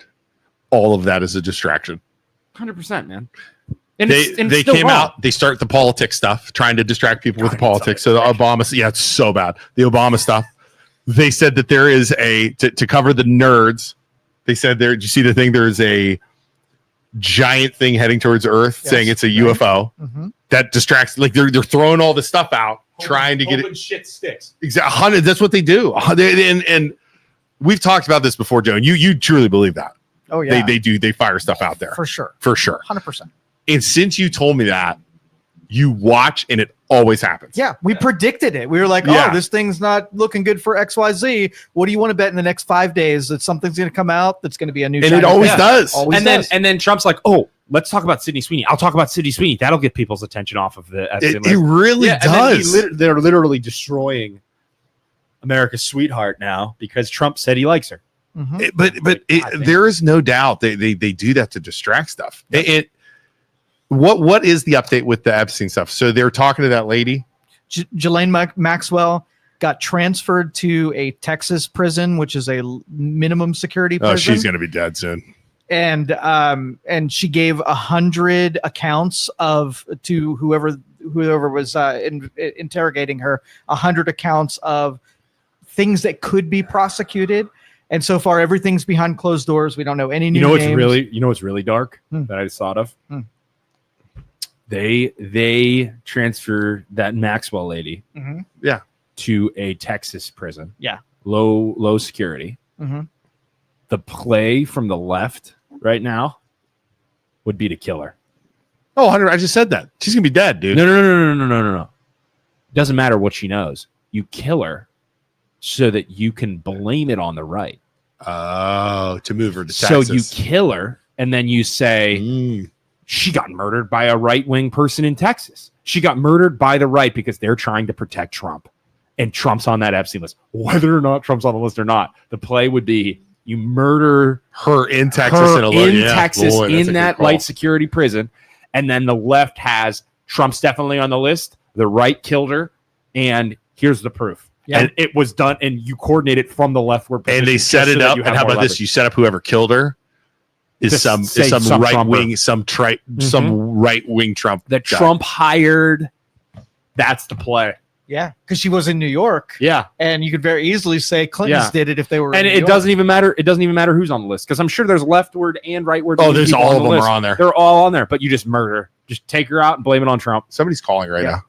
All of that is a distraction. 100%, man. And they came out, they start the politics stuff, trying to distract people with the politics. So the Obama, yeah, it's so bad. The Obama stuff. They said that there is to cover the nerds. They said there, did you see the thing? There's a giant thing heading towards Earth saying it's a UFO that distracts. Like they're throwing all this stuff out, trying to get it. Shit sticks. Exactly. That's what they do. And we've talked about this before, Joe. And you truly believe that. Oh, yeah. They do. They fire stuff out there. For sure. 100%. And since you told me that, you watch and it always happens. Yeah, we predicted it. We were like, Yeah. oh, this thing's not looking good for XYZ. What do you want to bet in the next 5 days that something's going to come out that's going to be a new And shiny it always thing? does. Always does. And then Trump's like, oh, let's talk about Sidney Sweeney. I'll talk about Sidney Sweeney. That'll get people's attention off of the Epstein It list. really does. And then they're literally destroying America's sweetheart now because Trump said he likes her. Mhm. There is no doubt they do that to distract stuff. What is the update with the Epstein stuff? So they're talking to that lady. Ghislaine Maxwell got transferred to a Texas prison, which is a minimum security prison. Oh, she's going to be dead soon. And she gave 100 accounts to whoever was interrogating her, 100 accounts of things that could be prosecuted. And so far, everything's behind closed doors. We don't know any new names. What's really dark that I just thought of? They transfer that Maxwell lady to a Texas prison. Yeah. Low security. The play from the left right now would be to kill her. Oh, 100. I just said that. She's going to be dead, dude. No. Doesn't matter what she knows. You kill her so that you can blame it on the right. Oh, to move her to Texas. So you kill her and then you say, she got murdered by a right-wing person in Texas. She got murdered by the right because they're trying to protect Trump. And Trump's on that Epstein list. Whether or not Trump's on the list or not, the play would be you murder her in Texas, in that light security prison. And then the left has Trump's definitely on the list. The right killed her. And here's the proof. Yeah. And it was done. And you coordinate it from the leftward. And they set it up. And how about this? You set up whoever killed her. Is some right wing, some right wing Trump that guy. Trump hired. That's the play. Yeah, because she was in New York. Yeah, and you could very easily say Clintons did it if they were. And it doesn't even matter. It doesn't even matter who's on the list because I'm sure there's leftward and rightward. Oh, there's all of them are on there. They're all on there. But you just murder. Just take her out and blame it on Trump. Somebody's calling right now.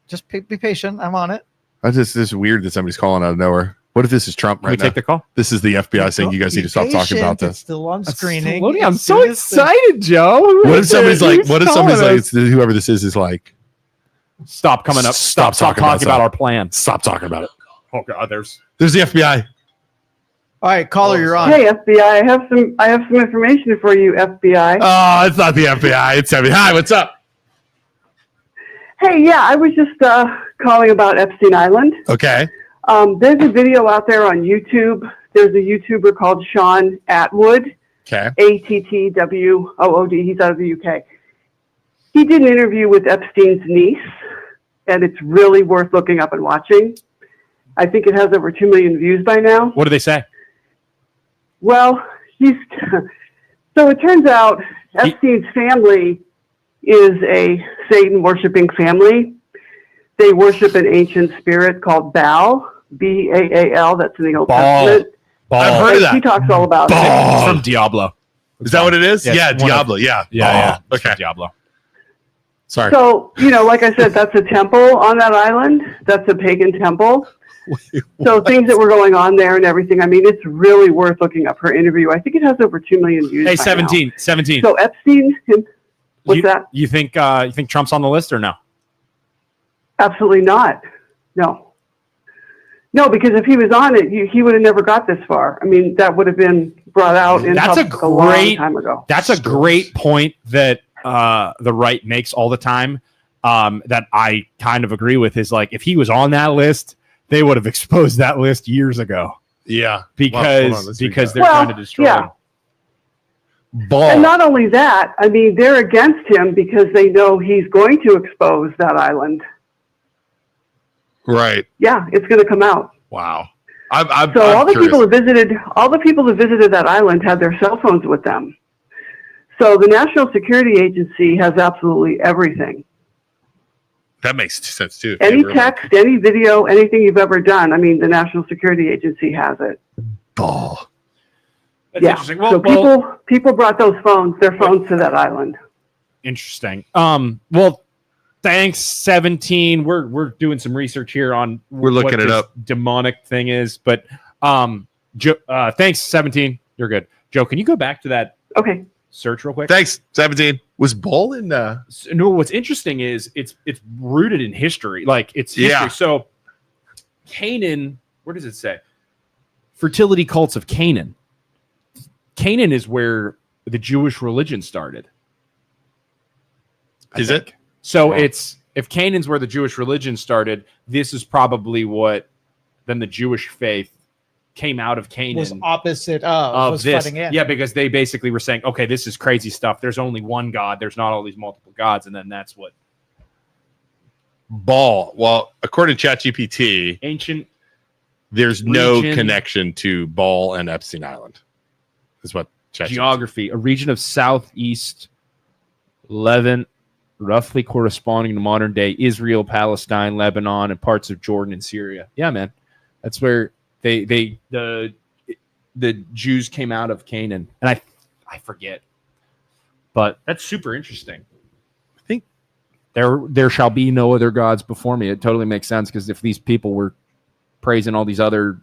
Just be patient. I'm on it. This is weird that somebody's calling out of nowhere. What if this is Trump Can right we now? take the call? This is the FBI saying you guys need to stop talking about It's this. still on screening. Loading. I'm It's so doing its thing. excited, Joe. What if somebody's like, Who's calling us? whoever this is like, Stop coming up. Stop Stop talking talking about about our plan. stop talking about it. Oh God, there's There's the FBI. All right, caller, you're on. Hey FBI, I have some information for you, FBI. Oh, it's not the FBI. It's FBI. Hi, what's up? Hey, yeah, I was just calling about Epstein Island. Okay. There's a video out there on YouTube. There's a YouTuber called Sean Atwood, Okay. Attwood. He's out of the UK. He did an interview with Epstein's niece, and it's really worth looking up and watching. I think it has over 2 million views by now. what do they say? Well, so it turns out Epstein's family is a Satan worshiping family. They worship an ancient spirit called Baal, Baal. That's in the Old Baal. Testament. I've heard of And that. he talks all about it. Baal. It's from Diablo. Is that what it is? Yeah, Yeah, it's one of- Diablo. Yeah. Yeah. Oh, It's from okay. Diablo. Sorry. So, like I said, that's a temple on that island. That's a pagan temple. So things that were going on there and everything. I mean, it's really worth looking up her interview. I think it has over 2 million views. Hey, by 17. now. So Epstein, what's you, that? You think Trump's on the list or no? Absolutely not. No, because if he was on it, he would have never got this far. I mean, that would have been brought out in That's a public a long great- time ago. That's a great point that the right makes all the time. That I kind of agree with is like if he was on that list, they would have exposed that list years ago Yeah. because Well, hold on, let's read that. they're trying to destroy yeah. him. Ball. And not only that, I mean, they're against him because they know he's going to expose that island. Right. Yeah, it's going to come out. Wow. I'm So all the curious. people who visited that island had their cell phones with them. So the National Security Agency has absolutely everything. That makes sense too. Any text, any video, anything you've ever done. I mean, the National Security Agency has it. Ball. That's Yeah. interesting. So people brought their phones to that island. Interesting. Well, thanks, 17. We're doing some research here on We're looking what it this up. demonic thing is, but thanks, 17. You're good. Joe, can you go back to that Okay. search real quick? Thanks, 17. Was Ball in No, what's interesting is it's rooted in history. Like it's history. Yeah. So Canaan, where does it say? Fertility cults of Canaan. Canaan is where the Jewish religion started. I Is think. it? So Wow. if Canaan's where the Jewish religion started, this is probably what then the Jewish faith came out of Canaan. Was opposite of was this. flooding in. Yeah, because they basically were saying, okay, this is crazy stuff. There's only one God. There's not all these multiple gods. And then that's what Ball. Well, according to ChatGPT, ancient there's no Region. connection to Ball and Epstein Island. Is what ChatGPT. geography, a region of southeast Levant, roughly corresponding to modern day Israel, Palestine, Lebanon, and parts of Jordan and Syria. Yeah, man. That's where the Jews came out of Canaan. And I forget. But that's super interesting. I think there shall be no other gods before me. It totally makes sense because if these people were praising all these other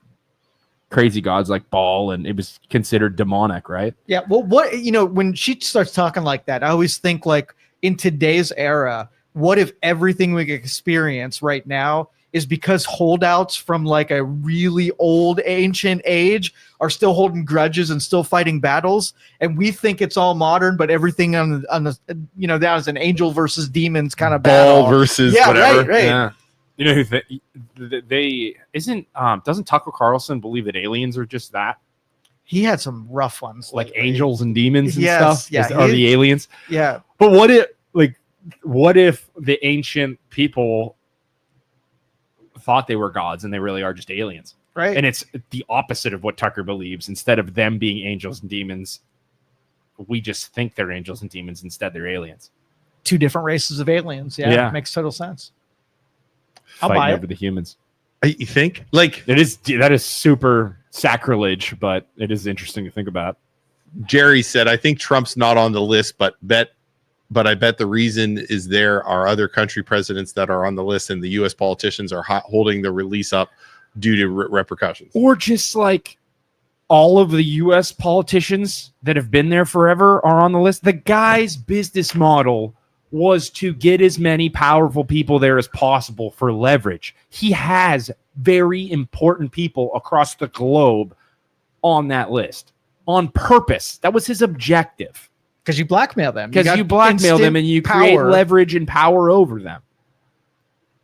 crazy gods like Baal, and it was considered demonic, right? Yeah. Well, when she starts talking like that, I always think like in today's era, what if everything we experience right now is because holdouts from like a really old ancient age are still holding grudges and still fighting battles, and we think it's all modern, but everything on the that is an angel versus demons kind of battle. Ball versus Yeah, whatever. right. Yeah. You know who doesn't Tucker Carlson believe that aliens are just that, He had some rough ones, like lately. angels and demons and Yes, stuff? yeah, Are the aliens? Yeah. But what if the ancient people thought they were gods and they really are just aliens? Right. And it's the opposite of what Tucker believes. Instead of them being angels and demons, we just think they're angels and demons. Instead, they're aliens. Two different races of aliens. Yeah. Yeah. Makes total sense. I'll Fighting buy it. over the humans. You think? Like That is super sacrilege, but it is interesting to think about. Jerry said, I think Trump's not on the list, but bet but I bet the reason is there are other country presidents that are on the list, and the U.S. politicians are holding the release up due to repercussions. Or just like all of the U.S. politicians that have been there forever are on the list. The guy's business model was to get as many powerful people there as possible for leverage. He has very important people across the globe on that list on purpose. That was his objective. Because you blackmail them. Because you blackmail them and you create leverage and power over them.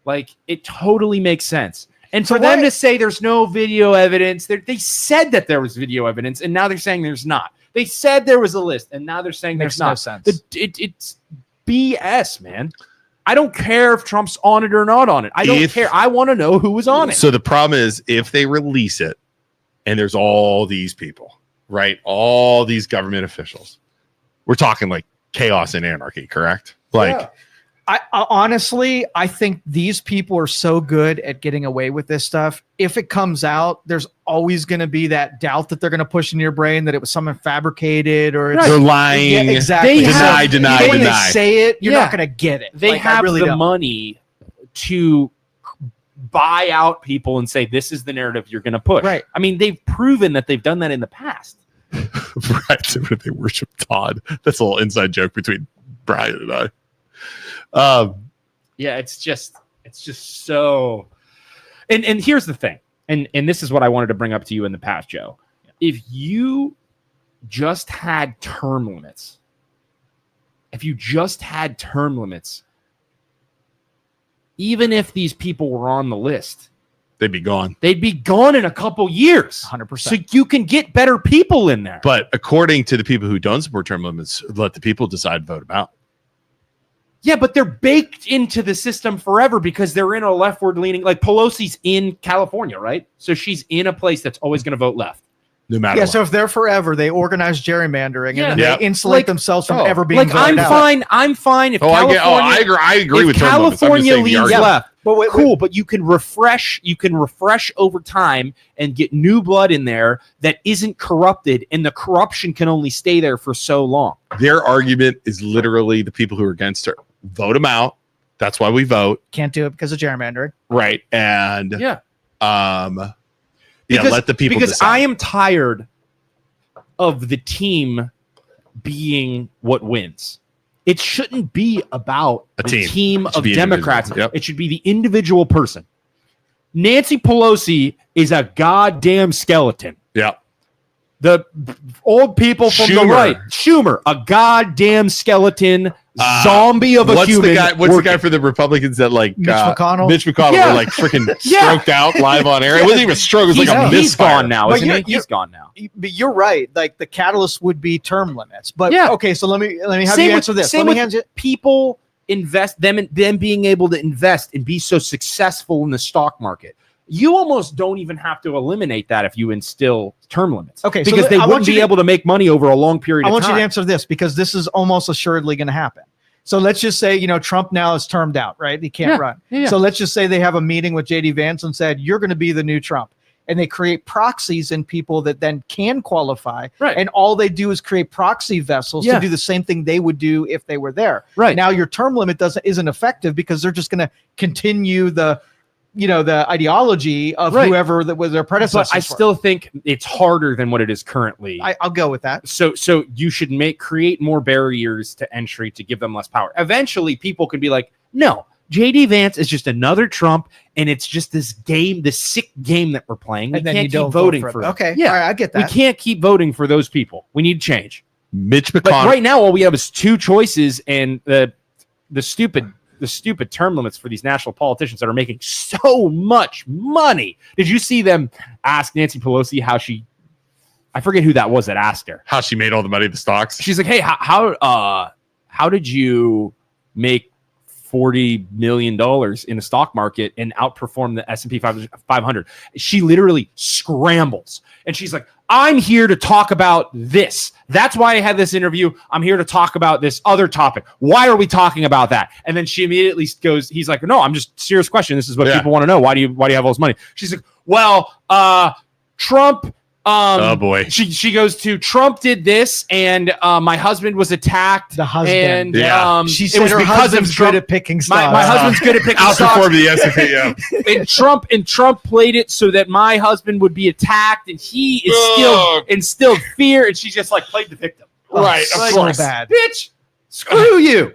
Like, it totally makes sense. And for them to say there's no video evidence, they said that there was video evidence, and now they're saying there's not. They said there was a list, and now they're saying there's not. Makes no sense. It's BS, man. I don't care if Trump's on it or not on it. I don't care. I want to know who was on it. So the problem is, if they release it, and there's all these people, right? All these government officials. We're talking like chaos and anarchy, correct? Like, yeah. I honestly, I think these people are so good at getting away with this stuff. If it comes out, there's always going to be that doubt that they're going to push in your brain that it was someone fabricated or it's, they're lying. Yeah, exactly. Deny. When they say it, you're not going to get it. They have the money to buy out people and say, this is the narrative you're going to push. Right. I mean, they've proven that they've done that in the past. Right. They worship Todd. That's a little inside joke between Brian and I. Yeah, it's just so. And here's the thing, and this is what I wanted to bring up to you in the past, Joe. If you just had term limits, even if these people were on the list, they'd be gone. They'd be gone in a couple years. 100%. So you can get better people in there. But according to the people who don't support term limits, let the people decide, vote them out. Yeah, but they're baked into the system forever because they're in a leftward leaning. Like Pelosi's in California, right? So she's in a place that's always going to vote left. No matter what. So if they're forever, they organize gerrymandering and Yeah. they insulate themselves from ever being voted I'm out. fine if California. I agree with term limits. California leans left. But wait, cool, but you can refresh over time and get new blood in there that isn't corrupted, and the corruption can only stay there for so long. Their argument is literally the people who are against her. Vote them out. That's why we vote. Can't do it because of gerrymandering. Right. And let the people because decide. I am tired of the team being what wins. It shouldn't be about a team of Democrats. Yep. It should be the individual person. Nancy Pelosi is a goddamn skeleton. Yeah. The old people from the right. Schumer, a goddamn skeleton zombie of a human. What's the guy for the Republicans that like Mitch McConnell? Mitch McConnell were like freaking stroked out live on air. It wasn't even a stroke. It was like a misfire. He's gone now, isn't he? He's gone now. But you're right. Like the catalyst would be term limits. But okay, so let me have you answer this. Same with people invest them being able to invest and be so successful in the stock market. You almost don't even have to eliminate that if you instill term limits. Okay, because they wouldn't be able to make money over a long period of time. I want you to answer this because this is almost assuredly going to happen. So let's just say, Trump now is termed out, right? He can't run. Yeah. So let's just say they have a meeting with JD Vance and said, you're going to be the new Trump. And they create proxies in people that then can qualify. Right. And all they do is create proxy vessels to do the same thing they would do if they were there. Right. Now your term limit isn't effective because they're just going to continue the ideology of whoever that was their predecessor. But I still think it's harder than what it is currently. I'll go with that. So you should create more barriers to entry to give them less power. Eventually, people can be like, no, JD Vance is just another Trump, and it's just this game, this sick game that we're playing. We can't keep voting for it. Okay, yeah, all right, I get that. We can't keep voting for those people. We need change. Mitch McConnell. But right now, all we have is two choices, and the stupid term limits for these national politicians that are making so much money. Did you see them ask Nancy Pelosi how I forget who that was that asked her how she made all the money in the stocks? She's like, hey, how did you make $40 million in the stock market and outperform the S&P 500? She literally scrambles. And she's like, I'm here to talk about this. That's why I had this interview. I'm here to talk about this other topic. Why are we talking about that? And then she immediately goes, he's like, no, I'm just serious question. This is what people want to know. Why do you have all this money? She's like, well, Trump Oh boy. She goes to Trump did this, and my husband was attacked. The husband. And Yeah. She it said was her because husband's of Trump. good at picking stocks. My husband's good at picking stocks. Outperformed the S&P. Yeah. And Trump played it so that my husband would be attacked, and he is Ugh. still instilled fear, and she just like played the victim. Right, of so course. bad. Bitch, screw you.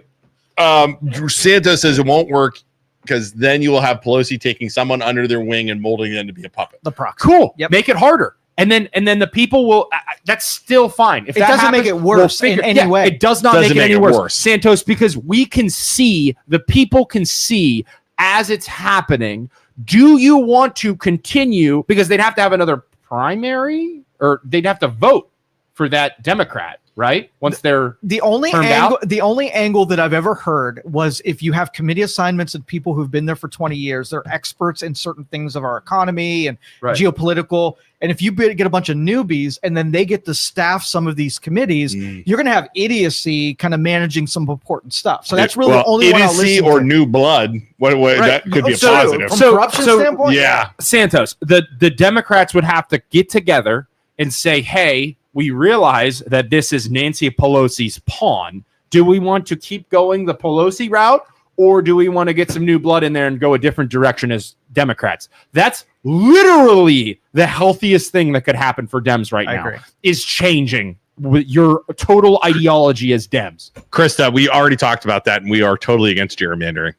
Santos says it won't work because then you will have Pelosi taking someone under their wing and molding them to be a puppet. The proxy. Cool. Yep. Make it harder. And then the people will. That's still fine. If It that doesn't happens, make it worse in any way. It does not Doesn't make it make any it worse. worse. Santos, because we can see, the people can see as it's happening. Do you want to continue? Because they'd have to have another primary, or they'd have to vote for that Democrat, right? Once they're The only turned angle, out? the only angle that I've ever heard was if you have committee assignments and people who've been there for 20 years, they're experts in certain things of our economy and Right. geopolitical. And if you get a bunch of newbies and then they get to staff some of these committees, you're going to have idiocy kind of managing some important stuff. So that's really the only one I'll idiocy listen or to. new blood. What that could be a So, positive. From So- corruption so- standpoint, Yeah. Santos, the Democrats would have to get together and say, hey, we realize that this is Nancy Pelosi's pawn. Do we want to keep going the Pelosi route, or do we want to get some new blood in there and go a different direction as Democrats? That's literally the healthiest thing that could happen for Dems right I now, agree. is changing with your total ideology as Dems. Krista, we already talked about that, and we are totally against gerrymandering.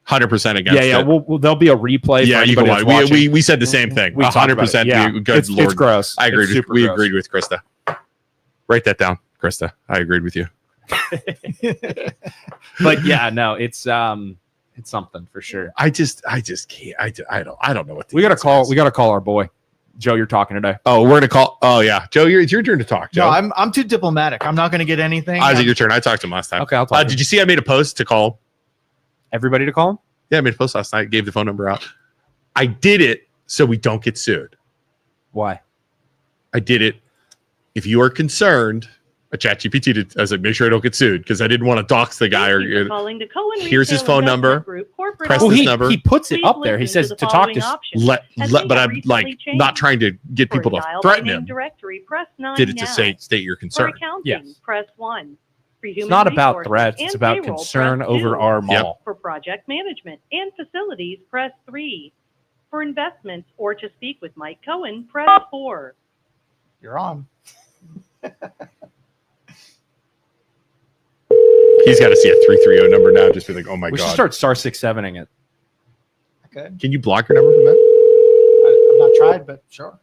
100% against Yeah. it. Well, there'll be a replay. Yeah, for you can anybody watch. that's watching. We said the same thing. We talked about it. 100%. Yeah. Good It's Lord. gross. I agreed. It's super We gross. agreed with Krista. Write that down, Krista. I agreed with you. But yeah, no, it's something for sure. I just can't. I don't know what. We gotta call our boy Joe. You're talking today. Oh, we're gonna call. Oh yeah, Joe, it's your turn to talk. Joe, No, I'm too diplomatic. I'm not going to get anything. Isaac, your turn. I talked to him last time. Okay, I'll talk. Did you see? I made a post to call. Everybody to call him. Yeah, I made a post last night. Gave the phone number out. I did it so we don't get sued. Why? I did it. If you are concerned, a ChatGPT did. I was like, make sure I don't get sued because I didn't want to dox the guy. Thank you for Or calling the Cohen Here's his Retail phone Investment number. Group corporate Press Well, this office. number. he puts it Please up there. He listen says the to talk following to. options. let, As let they but have I'm recently like changed. not trying to get For people to dial by threaten name him. Directory, press 9 Did it to now. say state your For concern. accounting, Yes. press 1. For It's human not about resources threats. and It's about payroll, concern press over 2. our mall. For project management and facilities, press 3. For investments or to speak with Mike Cohen, press 4. You're on. He's got to see a 330 number now. Just be like, oh my We should god. start star 6-7ing it. Okay. Can you block your number from that? I've not tried, but sure.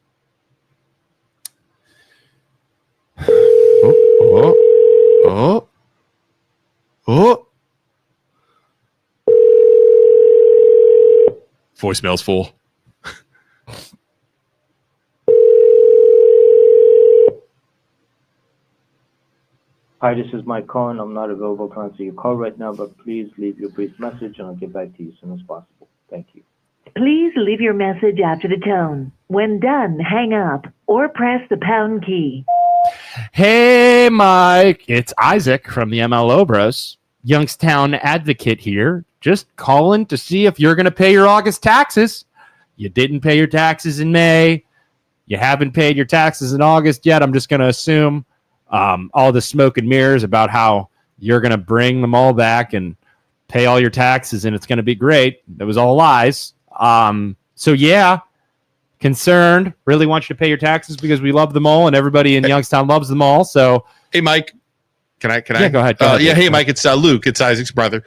Oh. Voicemail's full. Hi, this is Mike Cohen. I'm not available to answer your call right now, but please leave your brief message and I'll get back to you as soon as possible. Thank you. Please leave your message after the tone. When done, hang up or press the pound key. Hey, Mike. It's Isaac from the MLO Bros. Youngstown advocate here. Just calling to see if you're going to pay your August taxes. You didn't pay your taxes in May. You haven't paid your taxes in August yet. I'm just going to assume all the smoke and mirrors about how you're going to bring them all back and pay all your taxes and it's going to be great. That was all lies. So yeah, concerned, really want you to pay your taxes because we love them all and everybody in Youngstown loves them all. So Hey, Mike. Can I? Yeah, go ahead. Go ahead, Yeah. Dave. Hey, Mike. It's Luke. It's Isaac's brother.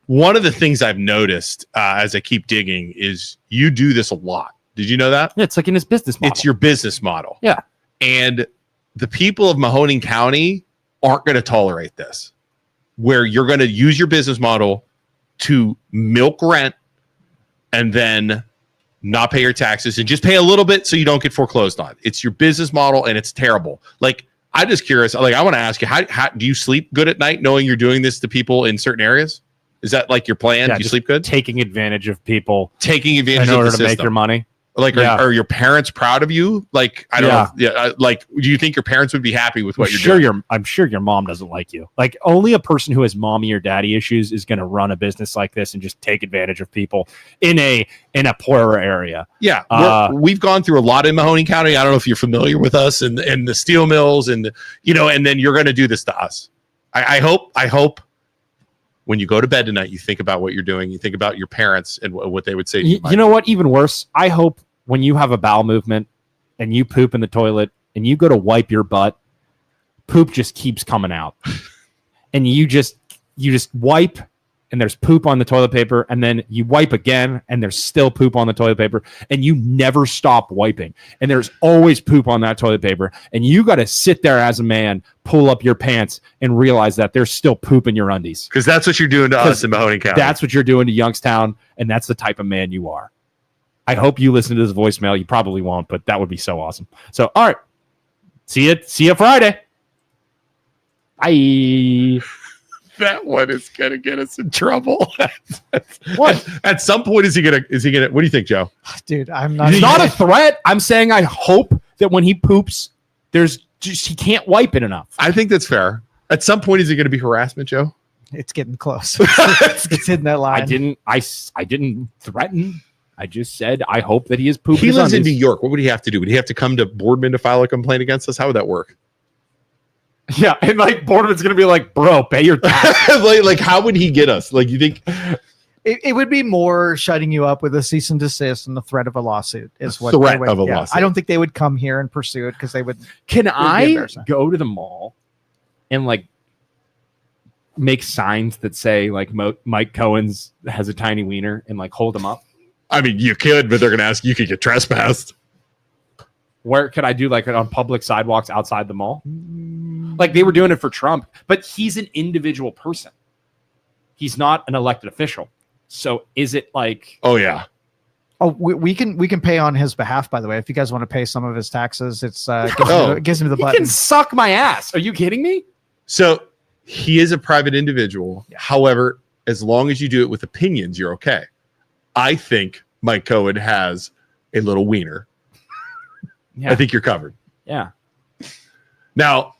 One of the things I've noticed as I keep digging is you do this a lot. Did you know that? yeah, it's like in his business model. It's your business model. Yeah. And the people of Mahoning County aren't going to tolerate this, where you're going to use your business model to milk rent and then not pay your taxes and just pay a little bit so you don't get foreclosed on. It's your business model and it's terrible. Like, I'm just curious. Like, I want to ask you, how do you sleep good at night knowing you're doing this to people in certain areas? Is that like your plan? Yeah, Do you just sleep good? taking advantage of people Taking advantage in of order the to make system. your money. Like, Yeah. are your parents proud of you? Like, I don't know. Yeah. Like, do you think your parents would be happy with what you're doing? I'm sure your mom doesn't like you. Like, only a person who has mommy or daddy issues is going to run a business like this and just take advantage of people in a poorer area. Yeah. We've gone through a lot in Mahoning County. I don't know if you're familiar with us and the steel mills and, and then you're going to do this to us. I hope when you go to bed tonight, you think about what you're doing. You think about your parents and what they would say to you. You know what? Even worse, I hope when you have a bowel movement and you poop in the toilet and you go to wipe your butt, poop just keeps coming out. And you just wipe and there's poop on the toilet paper, and then you wipe again and there's still poop on the toilet paper, and you never stop wiping. And there's always poop on that toilet paper. And you got to sit there as a man, pull up your pants and realize that there's still poop in your undies. Because that's what you're doing to us in Mahoning County. That's what you're doing to Youngstown, and that's the type of man you are. I hope you listen to this voicemail. You probably won't, but that would be so awesome. So, all right. See you Friday. Bye. That one is gonna get us in trouble. What? At some point, is he gonna? What do you think, Joe? Dude, I'm not. It's not a threat. I'm saying I hope that when he poops, he can't wipe it enough. I think that's fair. At some point, is it gonna be harassment, Joe? It's getting close. It's hitting that line. I didn't threaten. I just said I hope that he is pooping. He lives in New York. What would he have to do? Would he have to come to Boardman to file a complaint against us? How would that work? Yeah, and like Boardman's gonna be like, bro, pay your taxes. like how would he get us? Like, you think it would be more shutting you up with a cease and desist and the threat of a lawsuit is what threat of a lawsuit. I don't think they would come here and pursue it because they would. Can I go to the mall and like make signs that say like Mike Cohen's has a tiny wiener and like hold them up? I mean, you could, but they're gonna ask you could get trespassed. Where could I do like it on public sidewalks outside the mall? Like they were doing it for Trump, but he's an individual person. He's not an elected official. So is it like? Oh yeah. Oh, we can pay on his behalf. By the way, if you guys want to pay some of his taxes, it gives him the button. He can suck my ass. Are you kidding me? So he is a private individual. Yeah. However, as long as you do it with opinions, you're okay. I think Mike Cohen has a little wiener. Yeah. I think you're covered. Yeah. Now,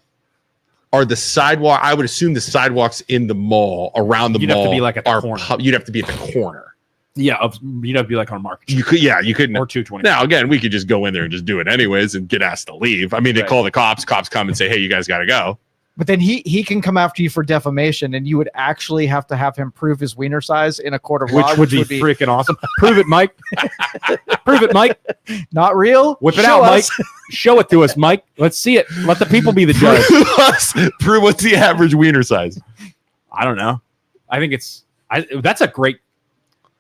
are the sidewalk? I would assume the sidewalks in the mall around the mall. You'd have to be like at the corner. You'd have to be at the corner. Yeah, you'd have to be like on Market. You could, you couldn't. Or 220. Now, again, we could just go in there and just do it anyways and get asked to leave. I mean, they call the cops. Cops come and say, "Hey, you guys got to go." But then he can come after you for defamation, and you would actually have to have him prove his wiener size in a court of law, which would be freaking awesome. Prove it, Mike. Prove it, Mike. Not real. Whip it out, Mike. Show it to us, Mike. Let's see it. Let the people be the judge. Prove what's the average wiener size. I don't know. I think that's a great.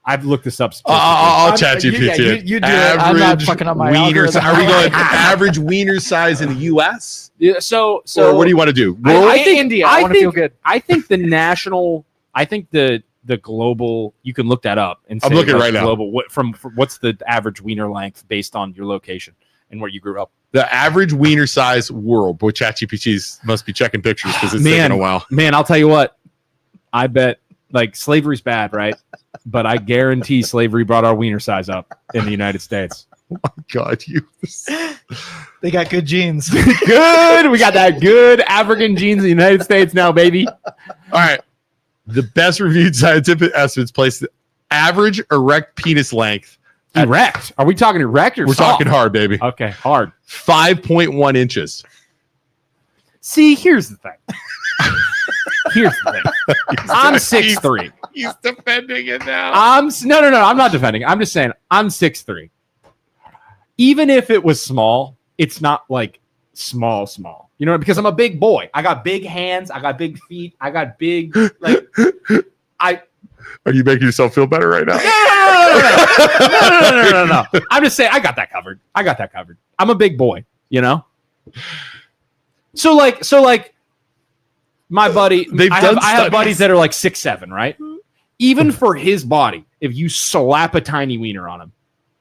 I've looked this up. I'll chat GPT. You do it. I'm not fucking up my wiener size. Are we going average wiener size in the U.S.? Yeah. So or what do you want to do? I think India. I want to feel good. I think the national. I think the global. You can look that up and say, I'm looking right now. Global. What's the average wiener length based on your location and where you grew up? The average wiener size world. Boy, ChatGPT must be checking pictures because it's taking a while. Man, I'll tell you what. I bet like slavery's bad, right? But I guarantee slavery brought our wiener size up in the United States. Oh my God, they got good genes. Good. We got that good African genes in the United States now, baby. All right. The best reviewed scientific estimates place the average erect penis length. Erect? Are we talking erect or We're soft? talking hard, baby. Okay, hard. 5.1 inches. See, here's the thing. Here's the thing. I'm 6'3". He's defending it now. No. I'm not defending. I'm just saying I'm 6'3". Even if it was small, it's not like small. You know, because I'm a big boy. I got big hands. I got big feet. I got big like. Are you making yourself feel better right now? No. I'm just saying I got that covered. I'm a big boy. You know. So like. My buddy, I have buddies that are like 6'7", right? Even for his body, if you slap a tiny wiener on him,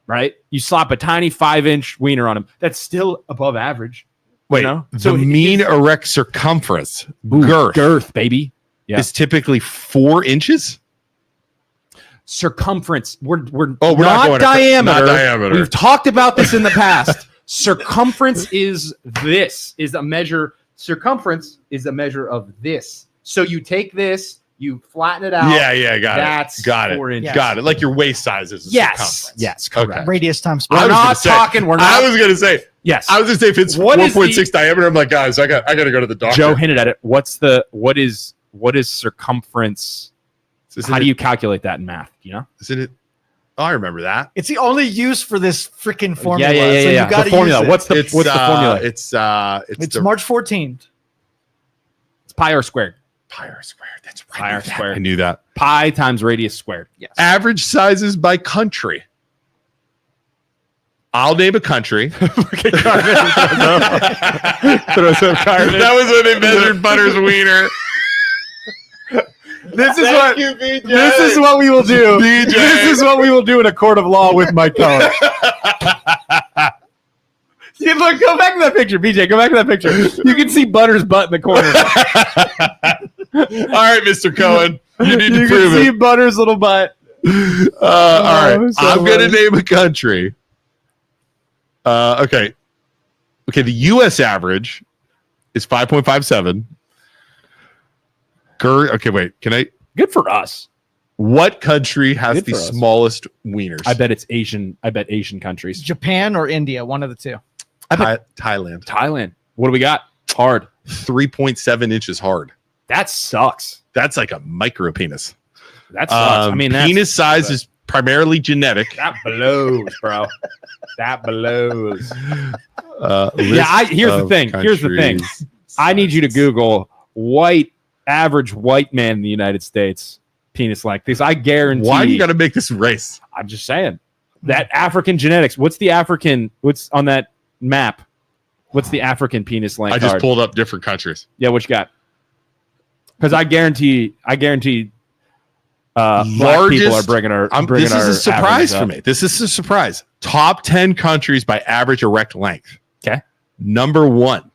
right? You slap a tiny 5-inch wiener on him, that's still above average. Wait, you know? So the mean erect circumference, girth, baby, is typically 4 inches? circumference. We're not not going diameter. not diameter. We've talked about this in the past. Circumference is a measure. Circumference is a measure of this. So you take this, you flatten it out. Yeah, got it. 4 inches. Got it. Like your waist size is a circumference. Yes, correct. Okay. Radius times We're I was not gonna say- talking. We're not. I was gonna say. Yes. I was gonna say if it's What is 4.6 diameter, I'm like, guys, I got to go to the doctor. Joe hinted at it. What is circumference? How do you calculate that in math? You know? Isn't it? Oh, I remember that. It's the only use for this freaking formula. Yeah. So you got The to formula. use it. What's the formula? It's It's March 14th. It's pi r squared. pi r squared. That's right. Pi r squared. I knew that. Pi times radius squared. Yes. Average sizes by country. I'll name a country. Throw some carbon. That was when they measured Butter's wiener. This is Thank you, BJ. This is what we will do. BJ. This is what we will do in a court of law with Mike Cohen. See, look, go back to that picture, BJ. Go back to that picture. You can see Butter's butt in the corner. All right, Mr. Cohen. You need to You prove can see it. Butter's little butt. All right. so I'm going to funny. name a country. Okay. Okay. The U.S. average is 5.57. Okay, wait. Can I? Good for us. What country has Good the for us. smallest wieners? I bet it's Asian. I bet Asian countries. Japan or India, one of the two. Thailand. Thailand. What do we got? Hard. 3.7 inches hard. That sucks. That's like a micro penis. That sucks. I mean, that's, penis size is primarily genetic. that blows, bro. That blows. List Here's the of thing. Here's the thing. countries. I need you to Google average white man in the United States penis like this. I guarantee. Why do you got to make this race? I'm just saying that African genetics. What's on that map? What's the African penis length? I just card? pulled up different countries. Yeah, what you got? Because I guarantee. Black people are bringing our. This is a surprise for up. me. This is a surprise. Top 10 countries by average erect length. Okay. Number 1,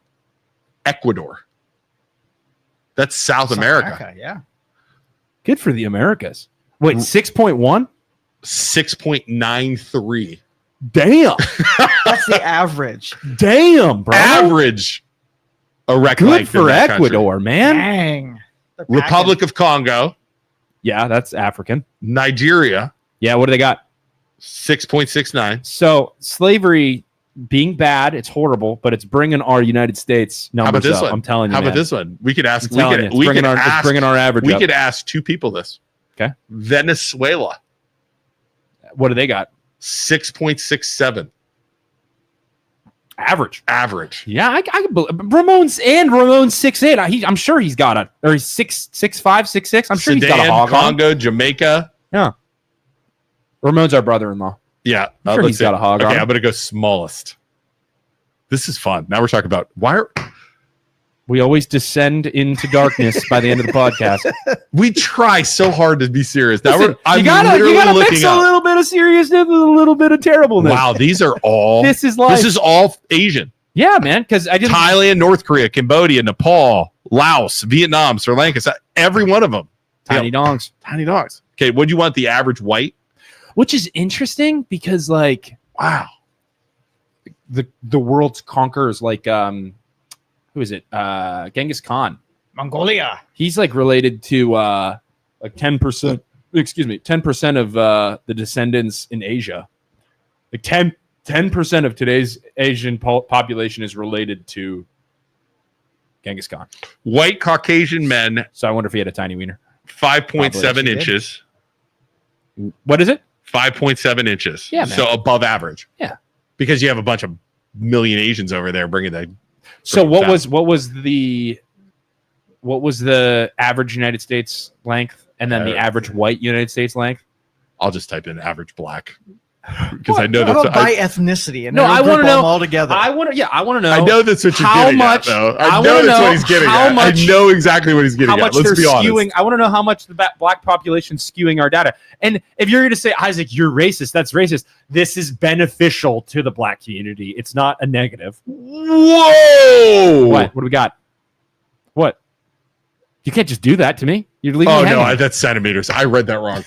Ecuador. That's South America. Yeah. Good for the Americas. Wait, 6.1? 6.93. Damn. That's the average. Damn, bro. Average erect Good length. in for that country. Ecuador, man. Dang. They're Republic of Congo. Yeah, that's African. Nigeria. Yeah, what do they got? 6.69. So slavery being bad, it's horrible, but it's bringing our United States numbers How about this up. one? I'm telling you. How about man. this one? We could ask. I'm telling you, it's bringing our average We up. could ask 2 people this. Okay. Venezuela. What do they got? 6.67. Average. Yeah, I can believe Ramon's 6'8". I'm sure he's got a or he's 6'5", 6'6". I'm sure he's got a hog on. Congo, Jamaica. Yeah. Ramon's our brother-in-law. Yeah, I'm sure he's got a hog on. Okay, I'm gonna go smallest. This is fun. Now we're talking about We always descend into darkness by the end of the podcast. we try so hard to be serious. Now Listen, I'm you gotta literally mix looking a up. little bit of seriousness with a little bit of terribleness. Wow, these are all. This is life. This is all Asian. Yeah, man. Because I didn't. Thailand, North Korea, Cambodia, Nepal, Laos, Vietnam, Sri Lanka. Every one of them. Tiny dongs. Tiny dogs. Okay, what do you want? The average white? Which is interesting because, like, Wow. the world's conquerors, like, who is it? Genghis Khan. Mongolia. He's like related to like 10%. Excuse me, 10% of the descendants in Asia. Like 10% of today's Asian population is related to Genghis Khan. White Caucasian men, So I wonder if he had a tiny wiener. 5.7 inches. What is it? 5.7 inches. Yeah, man. So above average. Yeah. Because you have a bunch of million Asians over there bringing the. So That- what was the average United States length and then the average white United States length? I'll just type in average black because I know How that's. about by ethnicity? And No, then I we'll wanna group them know- all together. I want to know. I know that's what you're how getting much- at, though. I I know wanna that's know what he's getting how at. much- I know exactly what he's getting how at. much Let's they're be honest. skewing. I want to know how much the black population skewing our data. And if you're going to say, Isaac, you're racist, that's racist. This is beneficial to the black community. It's not a negative. Whoa! What do we got? What? You can't just do that to me. You're leaving Oh me no, hanging. that's centimeters. I read that wrong.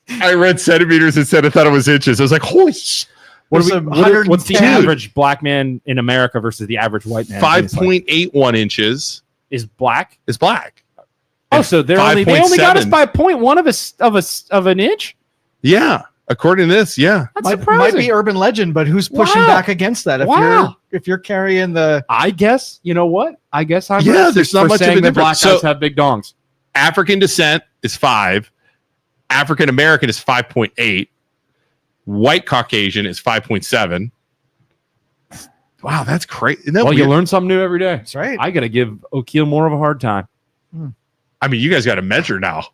I read centimeters instead. I thought it was inches. I was like, holy shit. What's the 110. average black man in America versus the average white man? 5.81 inches is black. is black. Oh, so they only got us by 0.1 of an inch. Yeah, according to this, yeah. That's Might surprising. be urban legend, but who's pushing Wow. back against that? If you're carrying the I guess you know what? I guess I'm Yeah, racist there's not for much of saying a that black difference. guys have big dongs. African descent is 5. African American is 5.8. White Caucasian is 5.7. Wow, that's crazy. Well, you learn something new every day. that's right. I got to give O'Keel more of a hard time. I mean, you guys got to measure now,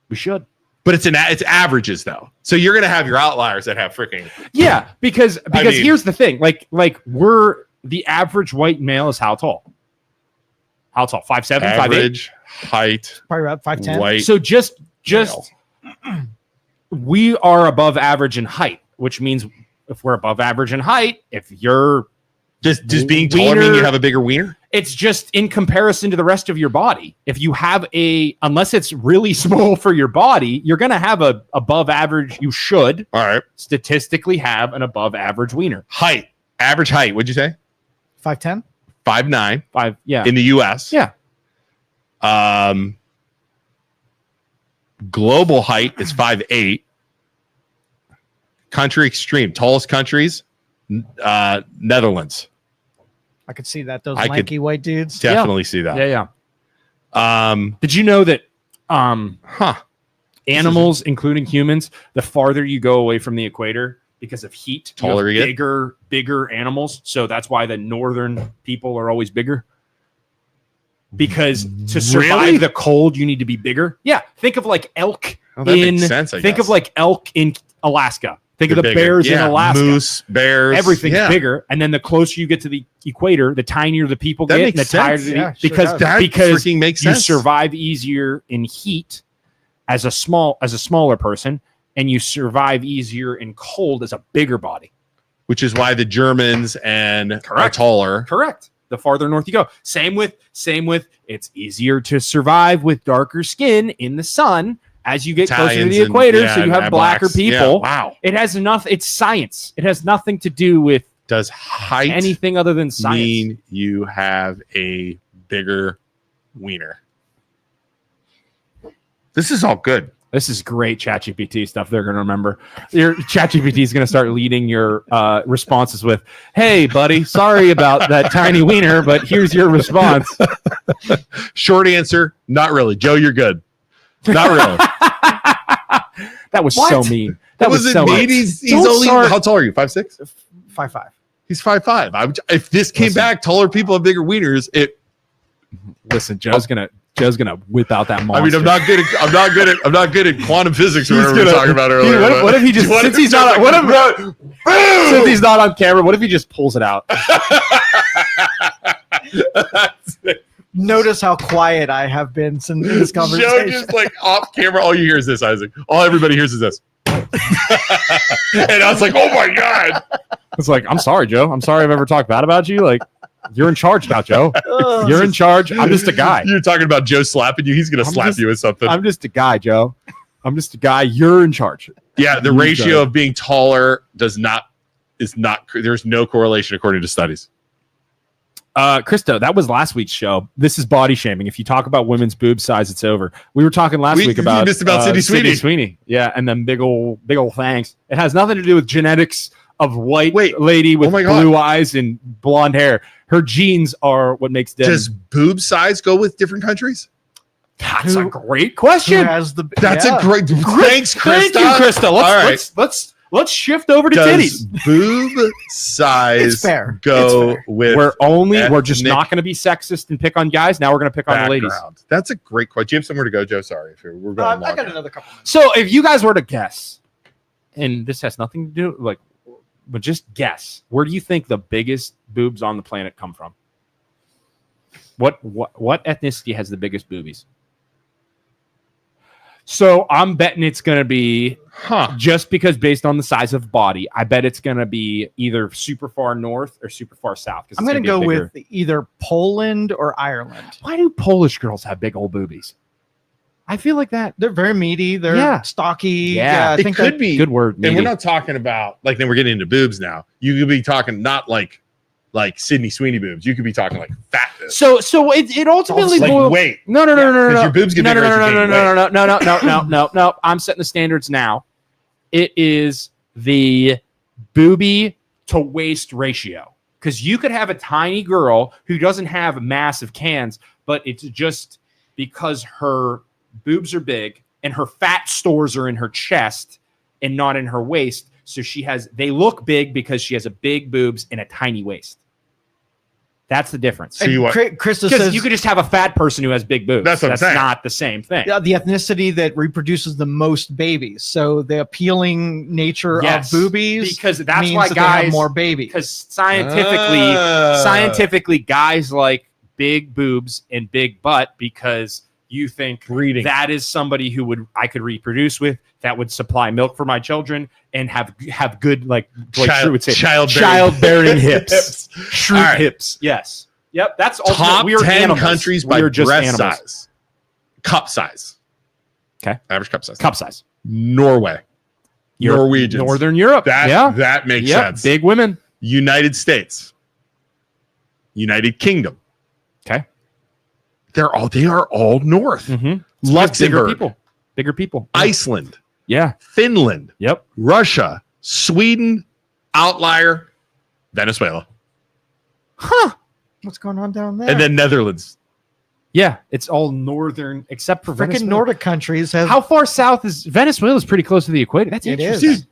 We should. but it's averages though. So you're gonna have your outliers that have freaking Yeah, because I mean- here's the thing. Like we're the average white male is how tall? How tall? 5'7", 5'8"? average height. Probably about 5'10". White. So just male. we are above average in height, which means if we're above average in height, if you're Just being taller mean wiener- you have a bigger wiener? it's just in comparison to the rest of your body. If you have unless it's really small for your body, you're going to have a above average. You should All right. statistically have an above average wiener. Height. Average height. What'd you say? 5'10". 5'9" 5. Yeah. in the US. Yeah. Global height is 5'8". Country extreme. Tallest countries, Netherlands. I could see that. Those I could lanky white dudes. Definitely see that. Yeah. Did you know that Huh. animals, including humans, the farther you go away from the equator because of heat, you have Taller you get? bigger animals. So that's why the northern people are always bigger. Because to survive Really? the cold, you need to be bigger. Yeah. Think of like elk Oh, that makes sense, I think guess. of like elk in Alaska. Think They're of the bigger. bears in Yeah, Alaska. Moose, bears. Everything's yeah. bigger, and then the closer you get to the equator, the tinier the people That get, makes and the tighter sense. the, Yeah, sure because does. That because freaking makes you sense. survive easier in heat as a smaller person, and you survive easier in cold as a bigger body. Which is why the Germans are Correct. taller. Correct. The farther north you go. Same with it's easier to survive with darker skin in the sun as you get closer to Italians the and- equator, yeah, so you and have blacker blacks. Yeah, people. wow. It has enough. It's science. It has nothing to do with Does height anything other than science. mean you have a bigger wiener? This is all good. This is great ChatGPT stuff. They're going to remember. Your ChatGPT is going to start leading your responses with, "Hey, buddy, sorry about that tiny wiener, but here's your response." Short answer, not really. Joe, you're good. Not really. That was so mean. That was it so mean? mean. He's Don't only start- how tall are you? 5'6"? 5'5". He's 5'5". If this came Listen. back, taller people have bigger wieners. Listen, Joe's gonna whip out that monster. I mean, I'm not good at quantum physics or He's whatever we were gonna- talking about Dude, earlier. what if he just since he's not since he's not on camera? What if he just pulls it out? Notice how quiet I have been since this Joe conversation. just like off camera, all you hear is this, Isaac. All everybody hears is this. And I was like, oh my God. It's like, I'm sorry, Joe. I'm sorry I've ever talked bad about you. Like, you're in charge now, Joe. Ugh. You're in charge. I'm just a guy. You're talking about Joe slapping you. He's going to I'm slap just- you with something. I'm just a guy, Joe. I'm just a guy. You're in charge. Yeah, the You ratio go. of being taller there's no correlation according to studies. Christo, that was last week's show. This is body shaming. If you talk about women's boob size, it's over. We were talking last week about you missed about Sydney Sweeney. Yeah, and then big old fangs. It has nothing to do with genetics of white lady with oh my God. blue eyes and blonde hair. Her genes are what makes them. Does boob size go with different countries? That's a great Who question. has the That's yeah. a great thanks, Thank Krista. you, Krista. All right. Let's shift over to Does titties. boob size It's fair. go It's fair. with We're just ethnic not going to be sexist and pick on guys. Now we're going to pick on the ladies. background? That's a great question. Do you have somewhere to go, Joe? Sorry, if we're going long. I got another couple minutes. So if you guys were to guess, and this has nothing to do but just guess, where do you think the biggest boobs on the planet come from? What ethnicity has the biggest boobies? So I'm betting it's going to be just because based on the size of body, I bet it's going to be either super far north or super far south. I'm going to go with either Poland or Ireland. Why do Polish girls have big old boobies? I feel like that. They're very meaty. They're stocky. Yeah. I It think could be Good word. And we're meaty. not talking about like then we're getting into boobs now. You could be talking not like Sydney Sweeney boobs. You could be talking like fat boobs. So it ultimately like boils. weight. No. Because your boobs get bigger as you gain weight. No. I'm setting the standards now. It is the boobie to waist ratio. Because you could have a tiny girl who doesn't have massive cans, but it's just because her boobs are big and her fat stores are in her chest and not in her waist. So they look big because she has a big boobs and a tiny waist. That's the difference. So Krista Because says you could just have a fat person who has big boobs. That's what I'm saying. Not the same thing. the ethnicity that reproduces the most babies. So the appealing nature of boobies because that's means why that they have guys more babies. Because scientifically, guys like big boobs and big butt because you think Breeding. that is somebody who I could reproduce with, that would supply milk for my children and have good like Shrew would say childbearing hips. Shrewd All right. hips. Yes. Yep. That's Top we are 10 animals. countries We by are just breast animals. size. Cup size. Okay. Average cup size. Cup size. Norway. Norwegians. Northern Europe. That makes sense. Big women. United States. United Kingdom. Okay. They are all north. Mm-hmm. Luxembourg. Bigger people. Iceland. Yeah. Finland. Yep. Russia. Sweden. Outlier. Venezuela. Huh. What's going on down there? And then Netherlands. Yeah, it's all northern except for freaking Venezuela. Nordic countries have. How far south is Venezuela? Is pretty close to the equator. That's It interesting. is.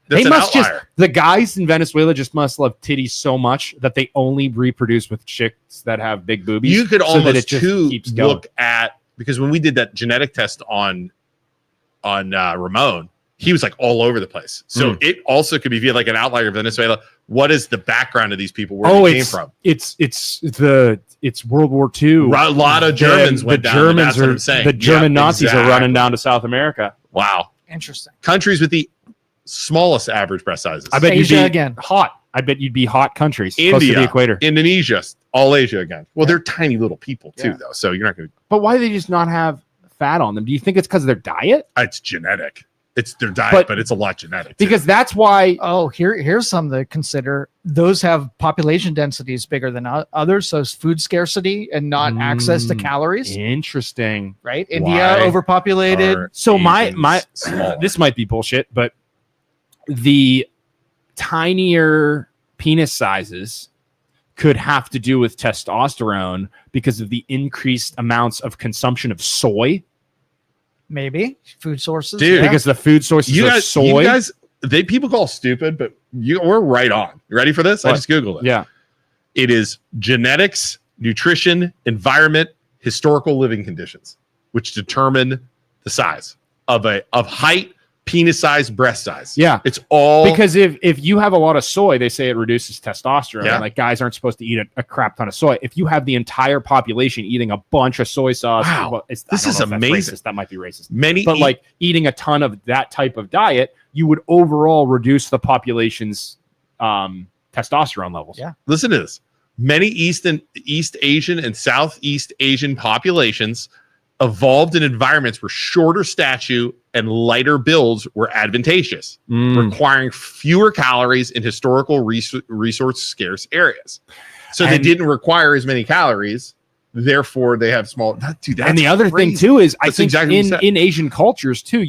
That's They an must outlier. the guys in Venezuela just must love titties so much that they only reproduce with chicks that have big boobies. You could so that almost it just too keeps going. look at, because when we did that genetic test on Ramon, he was like all over the place. So it also could be viewed like an outlier of Venezuela. What is the background of these people? Where they came from? It's World War II. A lot of Germans went down. That's what I'm saying. The German Nazis are exactly. running down to South America. Wow. Interesting. Countries with the smallest average breast sizes. I bet Asia you'd be again. hot. I bet you'd be hot countries close to India, the equator. Indonesia, all Asia again. Well, they're tiny little people too, though. So you're not going to. But why do they just not have fat on them? Do you think it's because of their diet? It's genetic. It's their diet, but it's a lot genetic. too. Because that's why. Oh, here's something to consider. Those have population densities bigger than others, so it's food scarcity and not access to calories. Interesting. Right? Why India overpopulated. are So my Asians smaller? this might be bullshit, but the tinier penis sizes could have to do with testosterone because of the increased amounts of consumption of soy. Maybe food sources. Dude, yeah. Because the food sources you are guys, soy. people call stupid, but we're right on. You ready for this? I What? just Googled it. Yeah. It is genetics, nutrition, environment, historical living conditions, which determine the size of height, penis size, breast size. Yeah. It's all Because if you have a lot of soy, they say it reduces testosterone. Yeah. Like guys aren't supposed to eat a crap ton of soy. If you have the entire population eating a bunch of soy sauce, Wow. well, This I don't is know if that's amazing. racist. That might be racist. many But like eating a ton of that type of diet, you would overall reduce the population's testosterone levels. Yeah. listen to this. Many East Asian and Southeast Asian populations evolved in environments where shorter stature and lighter builds were advantageous, requiring fewer calories in historical resource scarce areas. So they And- didn't require as many calories. Therefore, they have small. And the other thing too is I That's think exactly what you said. in Asian cultures too,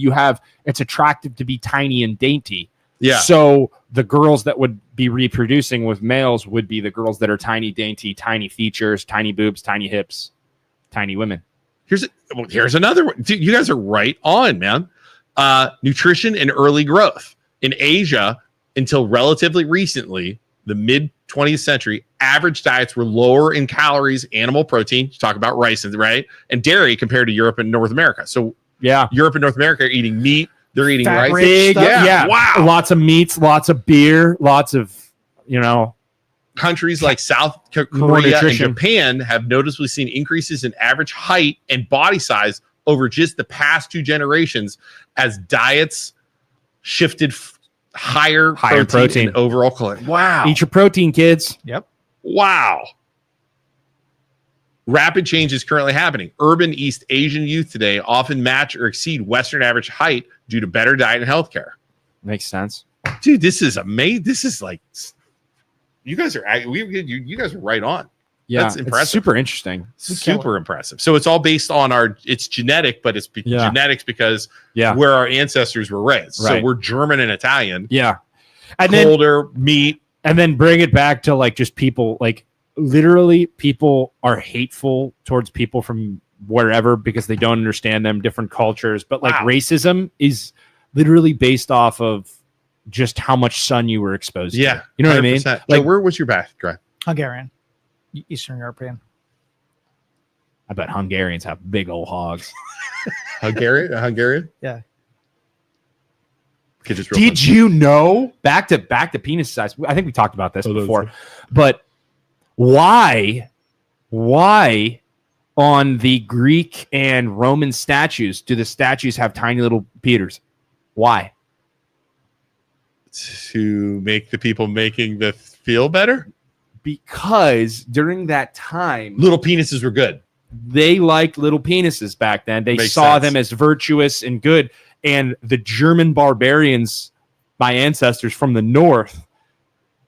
it's attractive to be tiny and dainty. Yeah. So the girls that would be reproducing with males would be the girls that are tiny, dainty, tiny features, tiny boobs, tiny hips, tiny women. Here's another one. Dude, you guys are right on, man. Nutrition and early growth. In Asia, until relatively recently, the mid 20th century, average diets were lower in calories, animal protein, talk about rice, right? And dairy compared to Europe and North America. So Yeah. Europe and North America are eating meat. They're eating Fat rice. rich Big, stuff. yeah. Wow. Lots of meats, lots of beer, lots of, Countries like South More Korea and nutrition. Japan have noticeably seen increases in average height and body size over just the past 2 generations as diets shifted higher protein and overall calorie. Wow. eat your protein, kids. Yep. Wow. Rapid change is currently happening. Urban East Asian youth today often match or exceed Western average height due to better diet and healthcare. Makes sense. Dude, this is amazing. This is like, you guys are you guys are right on. Yeah, that's impressive. It's super interesting. Super impressive. So it's all based on it's genetic, but it's genetics because where our ancestors were raised. Right. So we're German and Italian. Yeah. And colder meat. And then bring it back to like just people, like literally people are hateful towards people from wherever because they don't understand them, different cultures. But like racism is literally based off of just how much sun you were exposed to. Yeah. You know what I mean? Like, Like, where was your background? Hungarian, Eastern European. I bet Hungarians have big old hogs. Hungarian? Yeah. Okay, just Did you know back to penis size? I think we talked about this before, but why on the Greek and Roman statues do the statues have tiny little Peters? Why? To make the people making the feel better? Because during that time, little penises were good. They liked little penises back then. They saw them as virtuous and good. And the German barbarians, my ancestors from the north,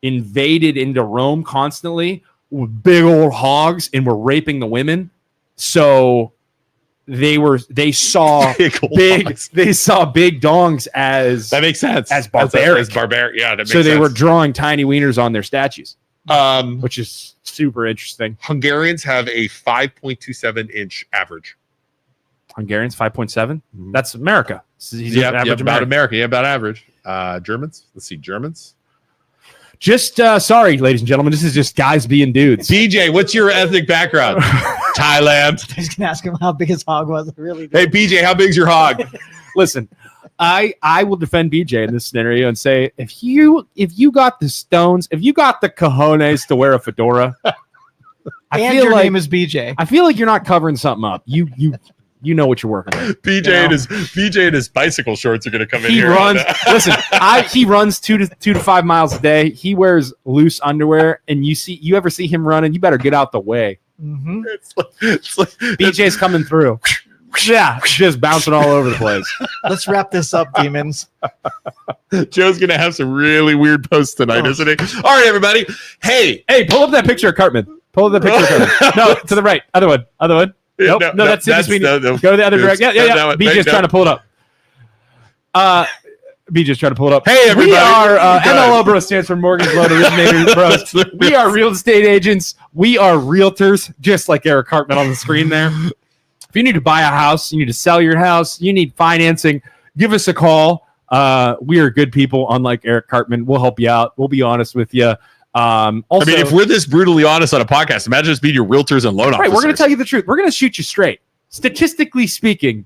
invaded into Rome constantly with big old hogs and were raping the women. So they saw big dongs as that makes sense as barbaric. As barbaric. Yeah, that makes so they sense. were drawing tiny wieners on their statues. Which is super interesting. Hungarians have a 5.27 inch average. Hungarians 5.7. That's America. Yeah, about America. Yeah, about average. Germans. Let's see, Germans. Just sorry, ladies and gentlemen. This is just guys being dudes. BJ, what's your ethnic background? Thailand. I was gonna ask him how big his hog was. Really? Hey, BJ, how big's your hog? Listen, I will defend BJ in this scenario and say if you got the stones, if you got the cojones to wear a fedora, I feel your name is BJ. I feel like you're not covering something up. You know what you're working with. BJ and his bicycle shorts are going to come in here. He runs. Listen, he runs 2 to 5 miles a day. He wears loose underwear, and you ever see him running? You better get out the way. Mm-hmm. It's like BJ's coming through. Yeah, just bouncing all over the place. Let's wrap this up, demons. Joe's going to have some really weird posts tonight, isn't he? All right, everybody. Hey, pull up that picture of Cartman. Pull up that picture of Cartman. No, to the right. Other one. Nope. No, that's in between. Go the other direction. Yeah. BJ's trying to pull it up. BJ's trying to pull it up. Hey, everybody. We are MLO Bros stands for Mortgage Loan Originator Bros. We are real estate agents. We are realtors, just like Eric Hartman on the screen there. If you need to buy a house, you need to sell your house, you need financing, give us a call. We are good people, unlike Eric Cartman. We'll help you out. We'll be honest with you. Also, I mean, if we're this brutally honest on a podcast, imagine us being your realtors and loan officers. Right, we're going to tell you the truth. We're going to shoot you straight. Statistically speaking,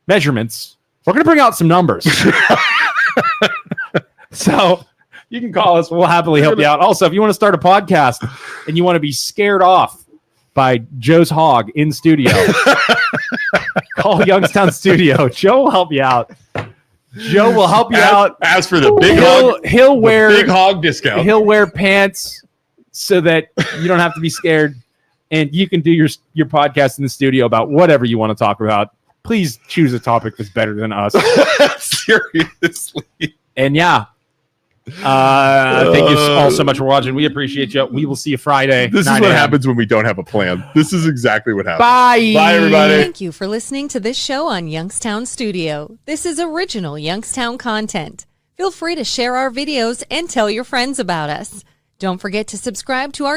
measurements, we're going to bring out some numbers. So you can call us. We'll happily help you out. Also, if you want to start a podcast and you want to be scared off by Joe's hog in studio, call Youngstown Studio. Joe will help you out. Joe will help you out. As for the big hog, he'll wear big hog discount. He'll wear pants so that you don't have to be scared, and you can do your podcast in the studio about whatever you want to talk about. Please choose a topic that's better than us. Seriously. And yeah, thank you all so much for watching. We appreciate you. We will see you Friday. This is what happens when we don't have a plan. This is exactly what happens. Bye. Bye, everybody. Thank you for listening to this show on Youngstown Studio. This is original Youngstown content. Feel free to share our videos and tell your friends about us. Don't forget to subscribe to our